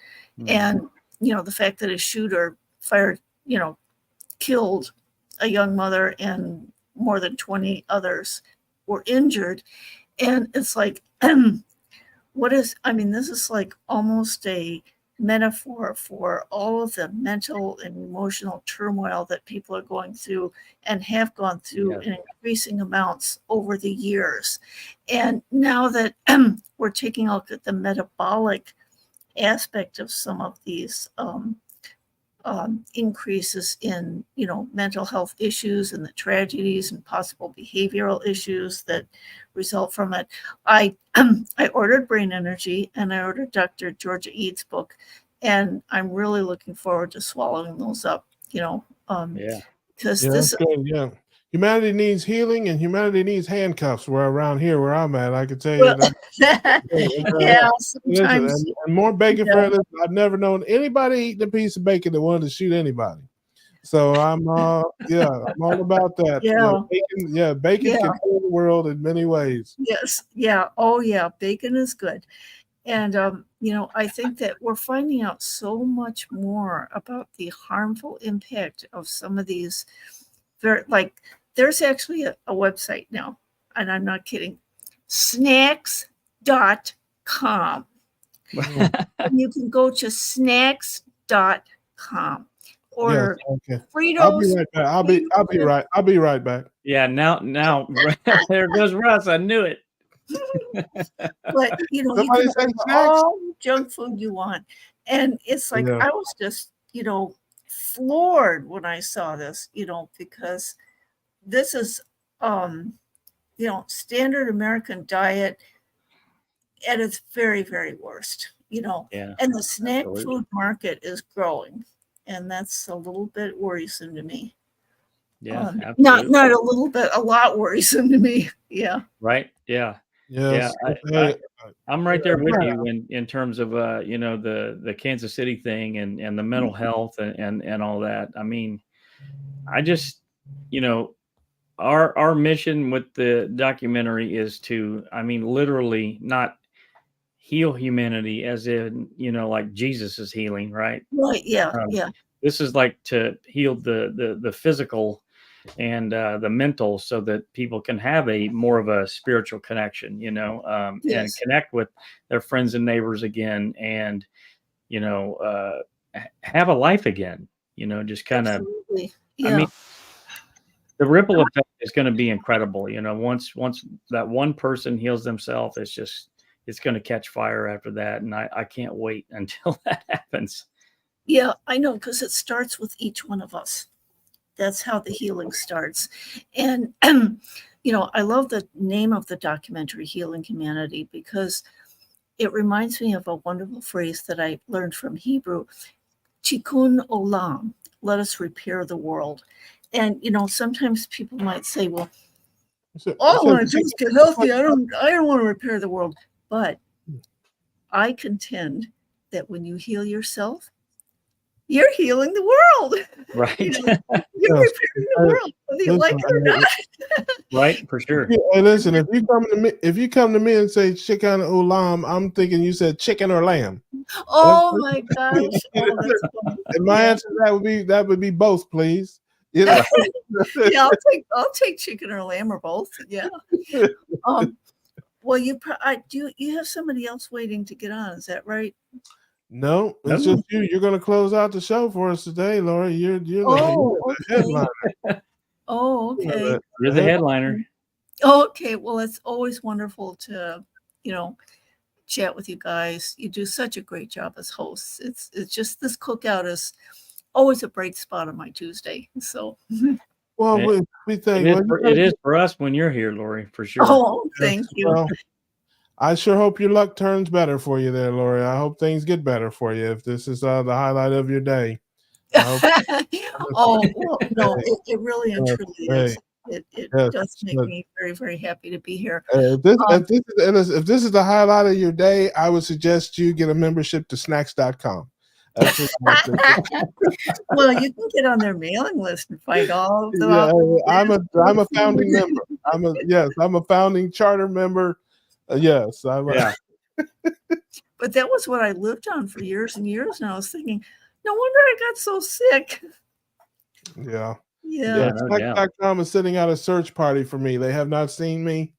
and the fact that a shooter fired, killed a young mother and more than 20 others were injured, and it's like, this is like almost a metaphor for all of the mental and emotional turmoil that people are going through and have gone through in increasing amounts over the years. And now that we're taking a look at the metabolic aspect of some of these increases in, mental health issues and the tragedies and possible behavioral issues that result from it. I ordered Brain Energy and I ordered Dr. Georgia Eads' book, and I'm really looking forward to swallowing those up, because this. Yeah. Humanity needs healing, and humanity needs handcuffs. Around here where I'm at, I can tell you that. Yeah, sometimes. And more bacon for it. I've never known anybody eating a piece of bacon that wanted to shoot anybody. So I'm all about that. Bacon can heal the world in many ways. Yes. Yeah. Oh yeah. Bacon is good. And, I think that we're finding out so much more about the harmful impact of some of these. There's actually a website now, and I'm not kidding, snacks.com. And you can go to snacks.com. Order Fritos. I'll be right back. I'll be right back. Yeah, now there goes Russ. I knew it. But you can order all the junk food you want. And it's like I was just, floored when I saw this, because this is standard American diet at its very, very worst, and the snack food market is growing. And that's a little bit worrisome to me. Yeah, not a little bit, a lot worrisome to me. Yeah. Right. Yeah. Yes. Yeah. I'm right there with you in terms of the Kansas City thing and the mental health and all that. I mean, I just our mission with the documentary is to, literally not heal humanity as in, like Jesus is healing, right? Right. Yeah. Yeah. This is like to heal the physical and the mental, so that people can have a more of a spiritual connection, and connect with their friends and neighbors again, and have a life again, just kind of. Yeah. The ripple effect is going to be incredible. Once that one person heals themselves, it's going to catch fire after that, and I can't wait until that happens. Yeah, I know, because it starts with each one of us. That's how the healing starts. And, I love the name of the documentary, Healing Humanity, because it reminds me of a wonderful phrase that I learned from Hebrew, Tikkun Olam, let us repair the world. And, sometimes people might say, well, all I want to do is get healthy. I don't want to repair the world. But I contend that when you heal yourself, you're healing the world. Right. You're repairing the world, whether you like it or not. Right, for sure. Hey, listen, if you come to me and say chicken or lamb, I'm thinking you said chicken or lamb. Oh my gosh. Oh, that's funny. And my answer to that would be both, please. Yeah, I'll take chicken or lamb or both. Yeah. Well, you have somebody else waiting to get on, is that right? No, it's just you. You're going to close out the show for us today, Laura. You're the headliner. Oh, okay. You're the headliner. Okay. Well, it's always wonderful to, chat with you guys. You do such a great job as hosts. It's just this cookout is always a bright spot on my Tuesday. So. Well, we think it is for us when you're here, Lori, for sure. Oh, thank you. Well, I sure hope your luck turns better for you there, Lori. I hope things get better for you if this is the highlight of your day. Oh, well, no, it really and truly is. It does make me very, very happy to be here. If this is the highlight of your day, I would suggest you get a membership to snacks.com. Well, you can get on their mailing list and find all of them. I'm a founding member. I'm a founding charter member. Yes. But that was what I lived on for years and years. And I was thinking, no wonder I got so sick. Yeah. Yeah. Snacks.com is sitting out a search party for me. They have not seen me.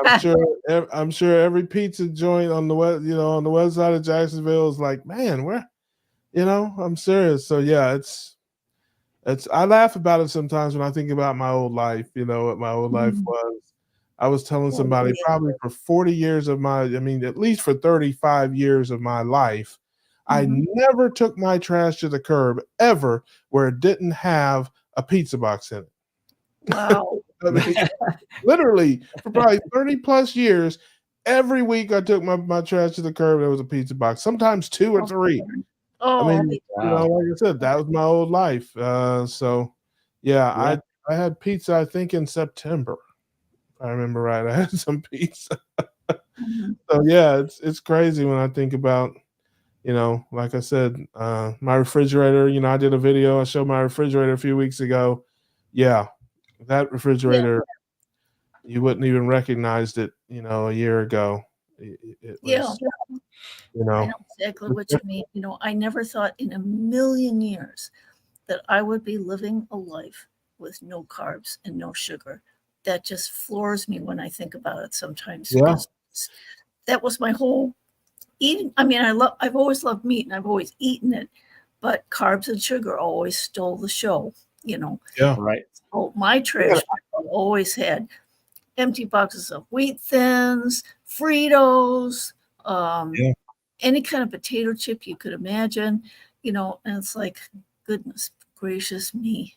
I'm sure every pizza joint on the west side of Jacksonville is like, man, where, I'm serious. So yeah, it's I laugh about it sometimes when I think about my old life, what my old life was. I was telling somebody probably for 40 years of at least for 35 years of my life, I never took my trash to the curb ever where it didn't have a pizza box in it. Wow. I mean, literally for probably 30 plus years, every week I took my trash to the curb. There was a pizza box, sometimes 2 or 3. I Oh, mean, like I said, that was my old life. So, yeah, I had pizza, I think, in September. If I remember right, I had some pizza. So, yeah, it's crazy when I think about, like I said, my refrigerator. I did a video. I showed my refrigerator a few weeks ago. Yeah, that refrigerator, you wouldn't even recognized it, a year ago. It was, I know exactly what you mean. I never thought in a million years that I would be living a life with no carbs and no sugar. That just floors me when I think about it sometimes. Yeah. That was my whole eating. I mean, I've always loved meat and I've always eaten it, but carbs and sugar always stole the show, Yeah. Right. So my trash always had empty boxes of wheat thins, Fritos, any kind of potato chip you could imagine, and it's like, goodness gracious me.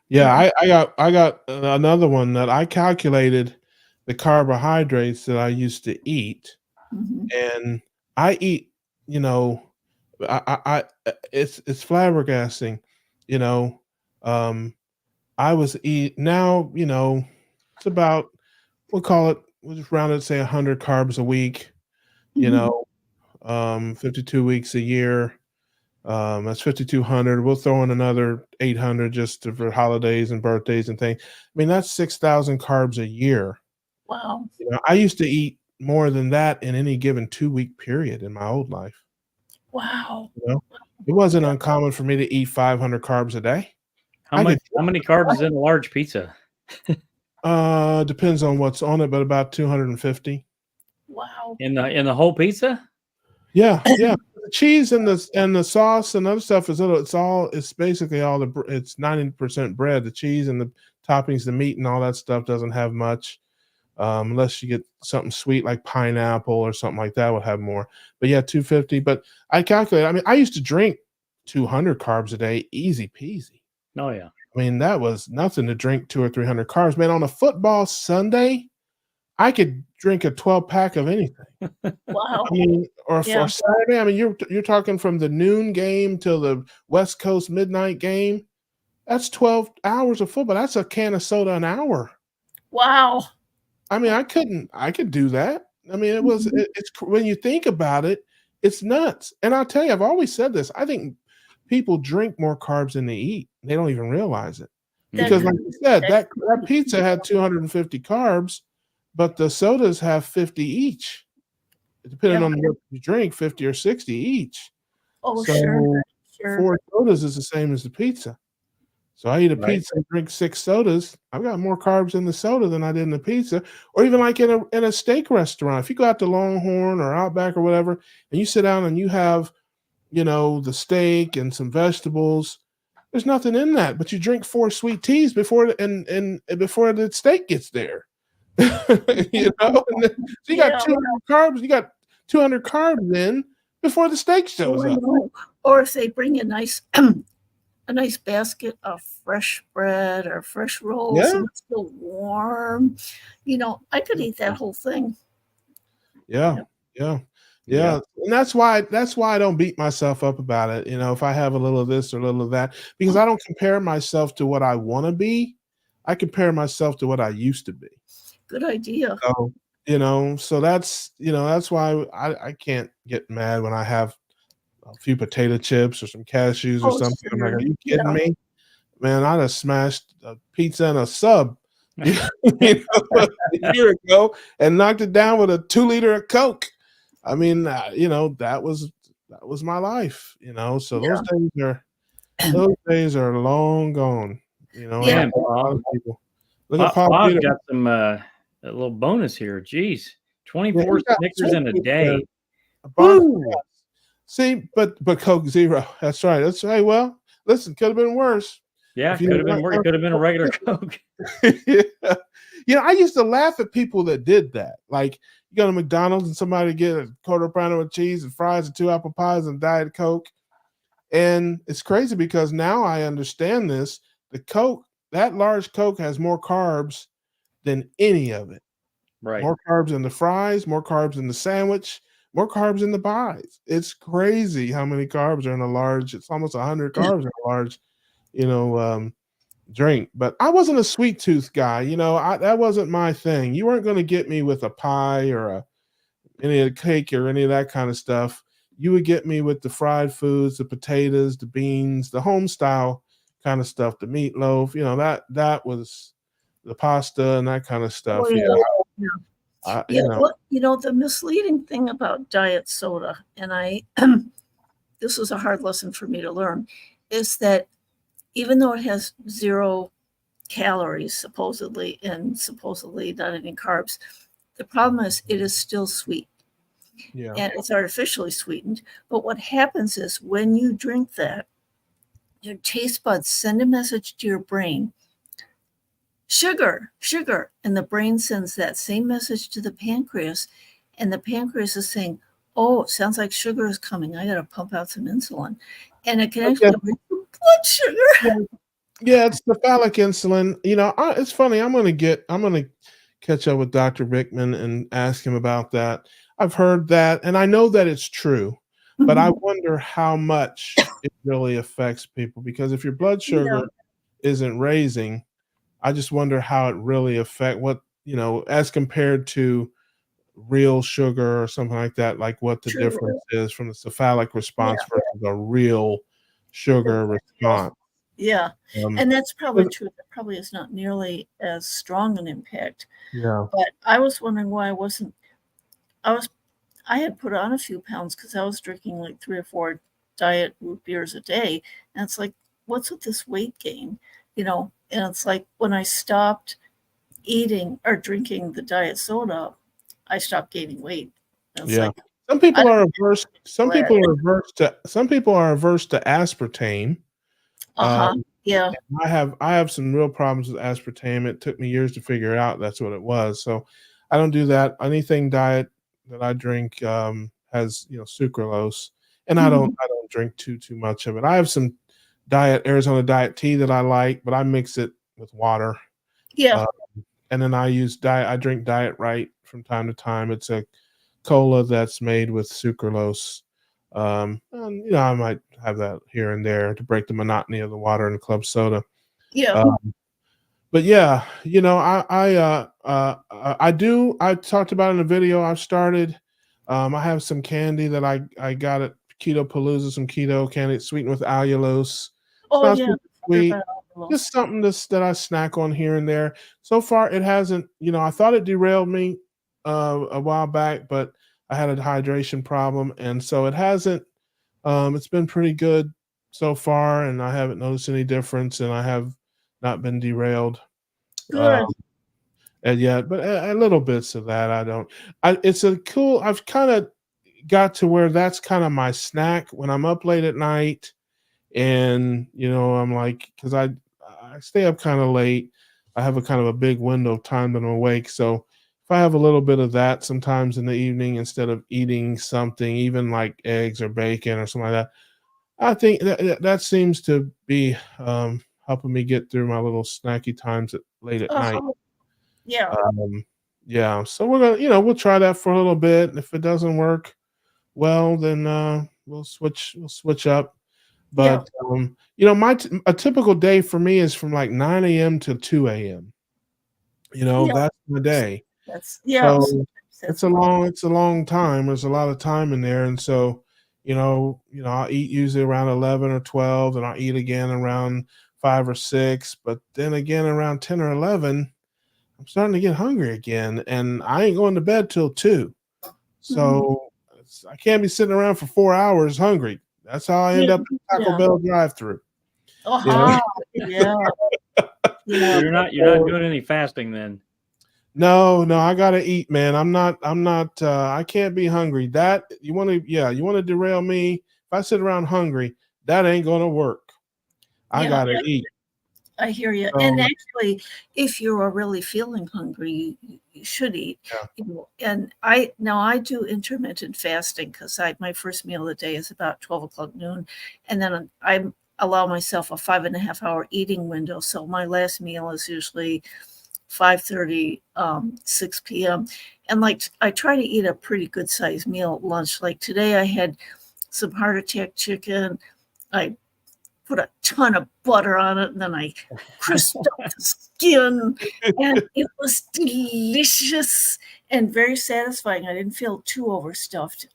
Yeah, I got another one that I calculated the carbohydrates that I used to eat, and I eat, it's flabbergasting, I was now, it's about, we'll just round it, say 100 carbs a week, 52 weeks a year. That's 5,200. We'll throw in another 800 just for holidays and birthdays and things. I mean, that's 6,000 carbs a year. Wow. I used to eat more than that in any given 2-week period in my old life. Wow. It wasn't uncommon for me to eat 500 carbs a day. How many carbs is in a large pizza? Depends on what's on it, but about 250. Wow. In the whole pizza? Yeah. The cheese and the sauce and other stuff it's basically all it's 90% bread. The cheese and the toppings, the meat and all that stuff doesn't have much. Unless you get something sweet like pineapple or something like that would have more. But yeah, 250. But I calculate, I mean, I used to drink 200 carbs a day, easy peasy. Oh yeah. I mean, that was nothing to drink 200 or 300 carbs. Man, on a football Sunday, I could drink a 12-pack of anything. Wow. I mean, or Saturday. I mean, you're talking from the noon game till the West Coast midnight game. That's 12 hours of football. That's a can of soda an hour. Wow. I mean, I could do that. I mean, it's when you think about it, it's nuts. And I'll tell you, I've always said this. I think people drink more carbs than they eat. They don't even realize it. Because like you said, that pizza had 250 carbs, but the sodas have 50 each. Depending on what you drink, 50 or 60 each. Oh, so sure. 4 sodas is the same as the pizza. So I eat a pizza and drink 6 sodas. I've got more carbs in the soda than I did in the pizza. Or even like in a steak restaurant. If you go out to Longhorn or Outback or whatever, and you sit down and you have, the steak and some vegetables, there's nothing in that. But you drink 4 sweet teas before before the steak gets there. So you got 200 carbs. You got 200 carbs in before the steak shows up. Or if they bring a nice basket of fresh bread or fresh rolls and it's still warm, I could eat that whole thing. Yeah. And that's why I don't beat myself up about it. If I have a little of this or a little of that, because I don't compare myself to what I want to be. I compare myself to what I used to be. Good idea. So, so that's why I can't get mad when I have a few potato chips or some cashews or something. I'm like, are you kidding me? Man, I'd have smashed a pizza and a sub a year ago and knocked it down with a 2-liter of Coke. I mean, that was my life, so those days are long gone, Man, Bob, Bob got some a little bonus here. Geez, 24 Snickers in a day. See, but Coke Zero. That's right. Well, listen, could have been worse. Yeah, could have been worse. It could have been a regular Coke. I used to laugh at people that did that. Like, you go to McDonald's and somebody get a quarter pounder with cheese and fries and 2 apple pies and Diet Coke. And it's crazy because now I understand this. The Coke, that large Coke has more carbs than any of it. Right. More carbs in the fries, more carbs in the sandwich, more carbs in the pies. It's crazy how many carbs are in a large. It's almost 100 carbs in a large, drink. But I wasn't a sweet tooth guy. That wasn't my thing. You weren't going to get me with a pie or any of the cake or any of that kind of stuff. You would get me with the fried foods, the potatoes, the beans, the home style kind of stuff, the meatloaf. That was the pasta and that kind of stuff. Oh, yeah. Yeah. The misleading thing about diet soda, and this was a hard lesson for me to learn, is that even though it has 0 calories, supposedly, and supposedly not any carbs, the problem is it is still sweet. Yeah. And it's artificially sweetened. But what happens is when you drink that, your taste buds send a message to your brain, sugar, sugar. And the brain sends that same message to the pancreas. And the pancreas is saying, oh, it sounds like sugar is coming. I got to pump out some insulin. And it can actually raise your blood sugar. Yeah, it's the phallic insulin. It's funny. I'm gonna catch up with Dr. Rickman and ask him about that. I've heard that, and I know that it's true, but I wonder how much it really affects people, because if your blood sugar isn't raising, I just wonder how it really affect as compared to real sugar or something like that, like what the difference is from the cephalic response versus a real sugar response. Yeah. And that's probably true. That probably is not nearly as strong an impact. Yeah. But I was wondering why I had put on a few pounds because I was drinking like 3 or 4 diet root beers a day. And it's like, what's with this weight gain? And it's like when I stopped eating or drinking the diet soda, I stopped gaining weight. And it's like, some people are averse to aspartame. Yeah. I have some real problems with aspartame. It took me years to figure out that's what it was. So I don't do that. Anything diet that I drink has sucralose, and I don't drink too much of it. I have some Arizona diet tea that I like, but I mix it with water. Yeah. And then I drink Diet Right from time to time. It's a cola that's made with sucralose. And I might have that here and there to break the monotony of the water and the club soda. Yeah. But yeah, I talked about in a video I've started. I have some candy that I got at Keto Palooza, some keto candy sweetened with allulose. Oh, yeah. Sweet. Just something that I snack on here and there. So far, it hasn't, I thought it derailed me a while back, but I had a hydration problem. And so it hasn't, it's been pretty good so far, and I haven't noticed any difference, and I have not been derailed. Good. And yet, but a little bits of that, I've kind of got to where that's kind of my snack when I'm up late at night. And, I'm like, because I stay up kind of late. I have a kind of a big window of time that I'm awake. So if I have a little bit of that sometimes in the evening, instead of eating something, even like eggs or bacon or something like that, I think that seems to be helping me get through my little snacky times late at night. Yeah. Yeah. So we're gonna, we'll try that for a little bit. If it doesn't work well, then we'll switch up. But a typical day for me is from like 9 a.m. to 2 a.m. That's my day. So it's a long time. There's a lot of time in there, and so I'll eat usually around 11 or 12, and I'll eat again around 5 or 6. But then again around 10 or 11, I'm starting to get hungry again, and I ain't going to bed till 2. So I can't be sitting around for 4 hours hungry. That's how I end up in Taco Bell drive-through. Yeah. You're not doing any fasting then. No, I gotta eat, man. I'm not I can't be hungry. That you want to derail me. If I sit around hungry, that ain't gonna work. I gotta eat. I hear you. And actually, if you are really feeling hungry, you should eat. And I do intermittent fasting because my first meal of the day is about 12 o'clock noon. And then I allow myself a 5.5 hour eating window. So my last meal is usually 5:30, 6 p.m. And like I try to eat a pretty good sized meal at lunch. Like today I had some heart attack chicken. I put a ton of butter on it, and then I crisped up the skin, and it was delicious and very satisfying. I didn't feel too overstuffed,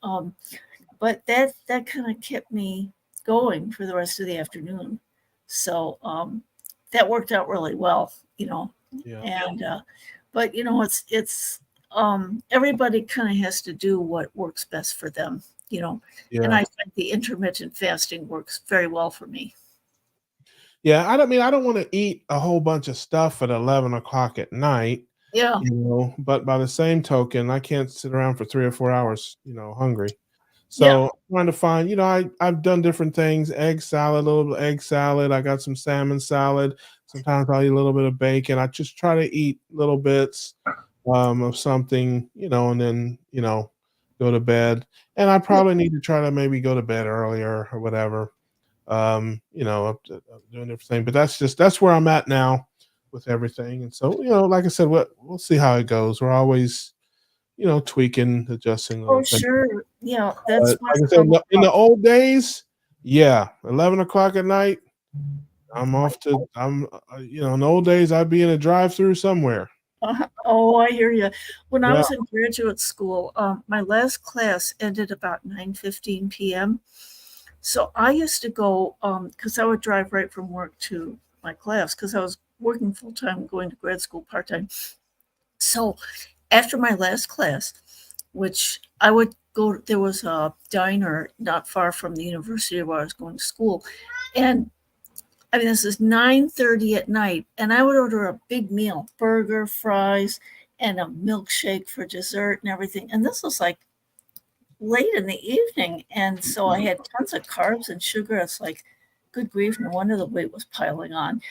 but that kind of kept me going for the rest of the afternoon. So that worked out really well, And but it's everybody kind of has to do what works best for them, And I think the intermittent fasting works very well for me. Yeah, I don't want to eat a whole bunch of stuff at 11 o'clock at night. Yeah. But by the same token, I can't sit around for 3 or 4 hours, hungry. So I'm trying to find, I've done different things, egg salad, a little bit of egg salad. I got some salmon salad. Sometimes I'll eat a little bit of bacon. I just try to eat little bits of something, and then, go to bed. And I probably need to try to maybe go to bed earlier or whatever. Up to doing everything, but that's where I'm at now with everything. And so, like I said, we'll see how it goes. We're always, tweaking, adjusting. Oh, sure. Yeah, that's like I said, in the old days, 11 o'clock at night, I'm off to, in the old days, I'd be in a drive-through somewhere. Oh, I hear you. When I was in graduate school, my last class ended about 9:15 p.m. So I used to go, because I would drive right from work to my class because I was working full-time, going to grad school part-time. So after my last class, which I would go, there was a diner not far from the university where I was going to school. And this is 9:30 at night, and I would order a big meal, burger, fries, and a milkshake for dessert and everything. And this was like late in the evening, and so I had tons of carbs and sugar. It's like, good grief, no wonder the weight was piling on,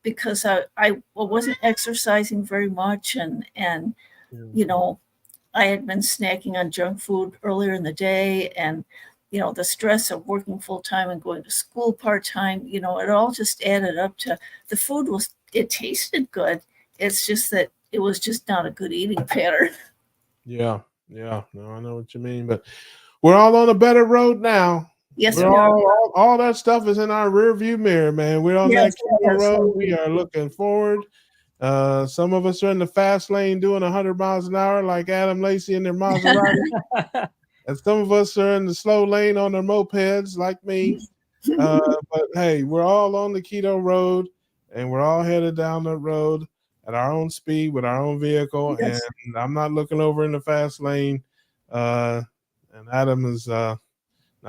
because I wasn't exercising very much, and I had been snacking on junk food earlier in the day, and the stress of working full time and going to school part time, it all just added up to the food it tasted good. It's just that it was just not a good eating pattern. Yeah. No, I know what you mean, but we're all on a better road now. Yes, we are. All that stuff is in our rear view mirror, man. We're on that road. We are looking forward. Some of us are in the fast lane doing 100 miles an hour like Adam Lacey in their Maserati. And some of us are in the slow lane on their mopeds like me. But hey, we're all on the keto road, and we're all headed down the road at our own speed with our own vehicle. Yes. And I'm not looking over in the fast lane. And Adam is not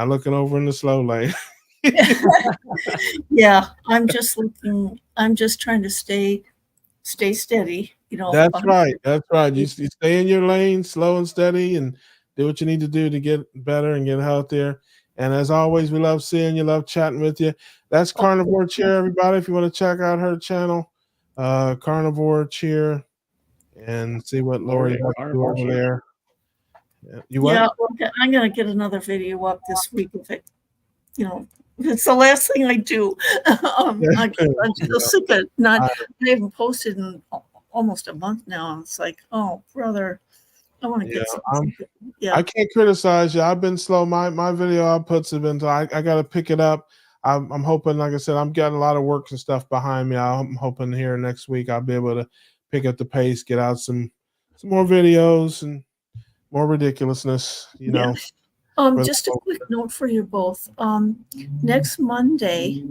looking over in the slow lane. Yeah, I'm just trying to stay steady, That's right. You stay in your lane, slow and steady, and do what you need to do to get better and get healthier. And as always, we love seeing you, love chatting with you. That's Carnivore Cheer, everybody. If you want to check out her channel, Carnivore Cheer, and see what Lori has to do over there. Yeah, I'm going to get another video up this week if it, it's the last thing I do. I'm still sick of I haven't posted in almost a month now. It's like, oh, brother, I want to get something. I can't criticize you. I've been slow. My video outputs have been. I got to pick it up. I'm hoping, like I said, I'm getting a lot of work and stuff behind me. I'm hoping here next week I'll be able to pick up the pace, get out some more videos and more ridiculousness. Just a quick note for you both. Next Monday,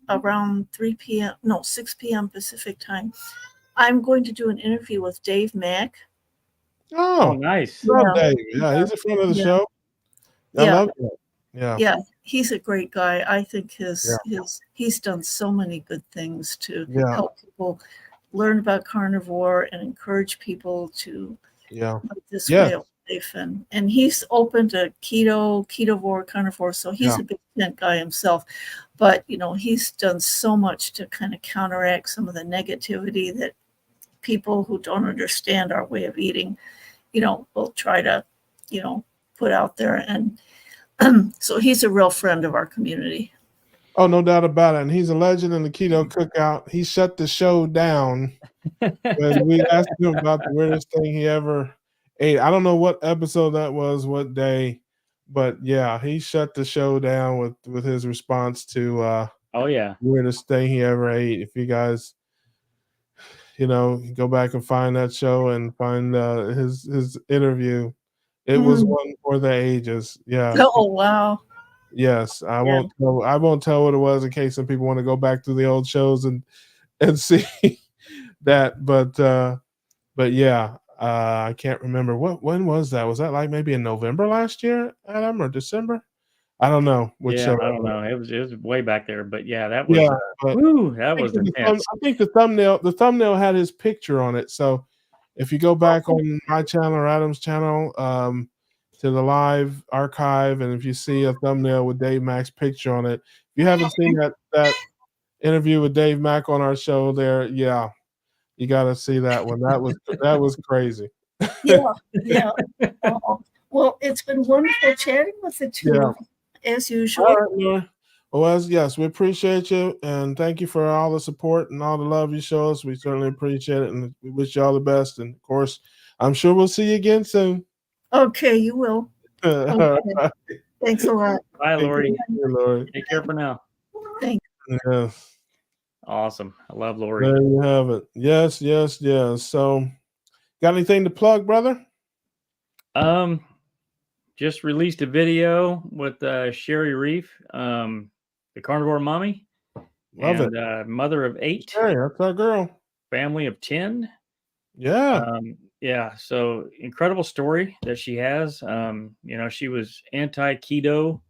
around 6 p.m. Pacific time, I'm going to do an interview with Dave Mack. Oh, nice. Love Dave. Yeah, he's a friend of the show. I love him. Yeah, he's a great guy. I think he's done so many good things to help people learn about carnivore and encourage people to live this way life, and he's open to ketovore, carnivore, so he's a big tent guy himself. But he's done so much to kind of counteract some of the negativity that people who don't understand our way of eating, will try to, put out there. And so he's a real friend of our community. Oh, no doubt about it. And he's a legend in the Keto Cookout. He shut the show down when we asked him about the weirdest thing he ever ate. I don't know what episode that was, what day, but yeah, he shut the show down with his response to oh yeah, weirdest thing he ever ate. If you guys, go back and find that show and find his interview, it was one for the ages. Yeah. Oh wow. Yes, I won't tell what it was in case some people want to go back to the old shows and see that. But yeah, I can't remember when was that? Was that like maybe in November last year, Adam, or December? I don't know which show. I don't know. It was way back there, but yeah, that was that was intense. I think the thumbnail had his picture on it. So if you go back on my channel or Adam's channel, to the live archive, and if you see a thumbnail with Dave Mack's picture on it, if you haven't seen that interview with Dave Mack on our show there, yeah, you got to see that one. That was crazy. Yeah. Well, it's been wonderful chatting with the two, as usual. All right, Laura. Well, yes, we appreciate you, and thank you for all the support and all the love you show us. We certainly appreciate it, and we wish you all the best. And of course, I'm sure we'll see you again soon. Okay, you will. Okay. Thanks a lot. Bye, Lori. Lori. Take care for now. Thanks. Yes. Awesome. I love Lori. There you have it. Yes. So, got anything to plug, brother? Just released a video with Sherry Reef, the carnivore mommy. Love it. Mother of 8. Hey, that's our girl. Family of 10. Yeah. Yeah. So incredible story that she has. She was anti-keto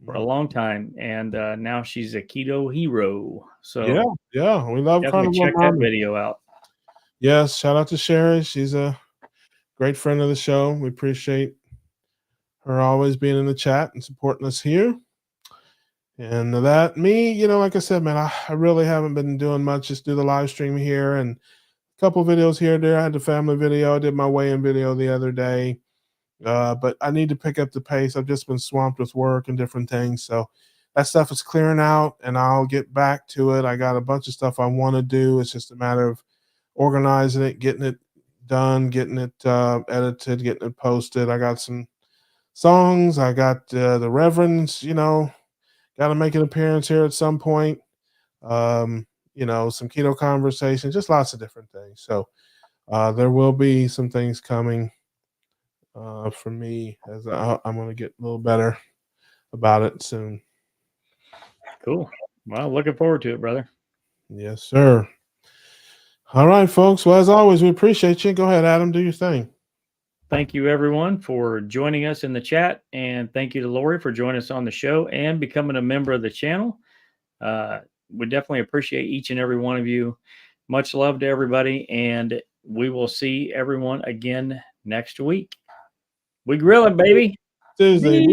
for a long time, and now she's a keto hero. So yeah, we love carnivore check that video out. Yes, shout out to Sherry. She's a great friend of the show. We appreciate her always being in the chat and supporting us here. And like I said, man, I really haven't been doing much. Just do the live stream here and a couple videos here and there. I had the family video. I did my weigh-in video the other day. But I need to pick up the pace. I've just been swamped with work and different things. So that stuff is clearing out, and I'll get back to it. I got a bunch of stuff I want to do. It's just a matter of organizing it, getting it done, getting it edited, getting it posted. I got some songs. I got the Reverends, got to make an appearance here at some point. Some keto conversation, just lots of different things. So there will be some things coming for me as I'm going to get a little better about it soon. Cool. Well, looking forward to it, brother. Yes, sir. All right, folks. Well, as always, we appreciate you. Go ahead, Adam. Do your thing. Thank you, everyone, for joining us in the chat. And thank you to Lori for joining us on the show and becoming a member of the channel. We definitely appreciate each and every one of you. Much love to everybody. And we will see everyone again next week. We grillin', baby. Tuesday.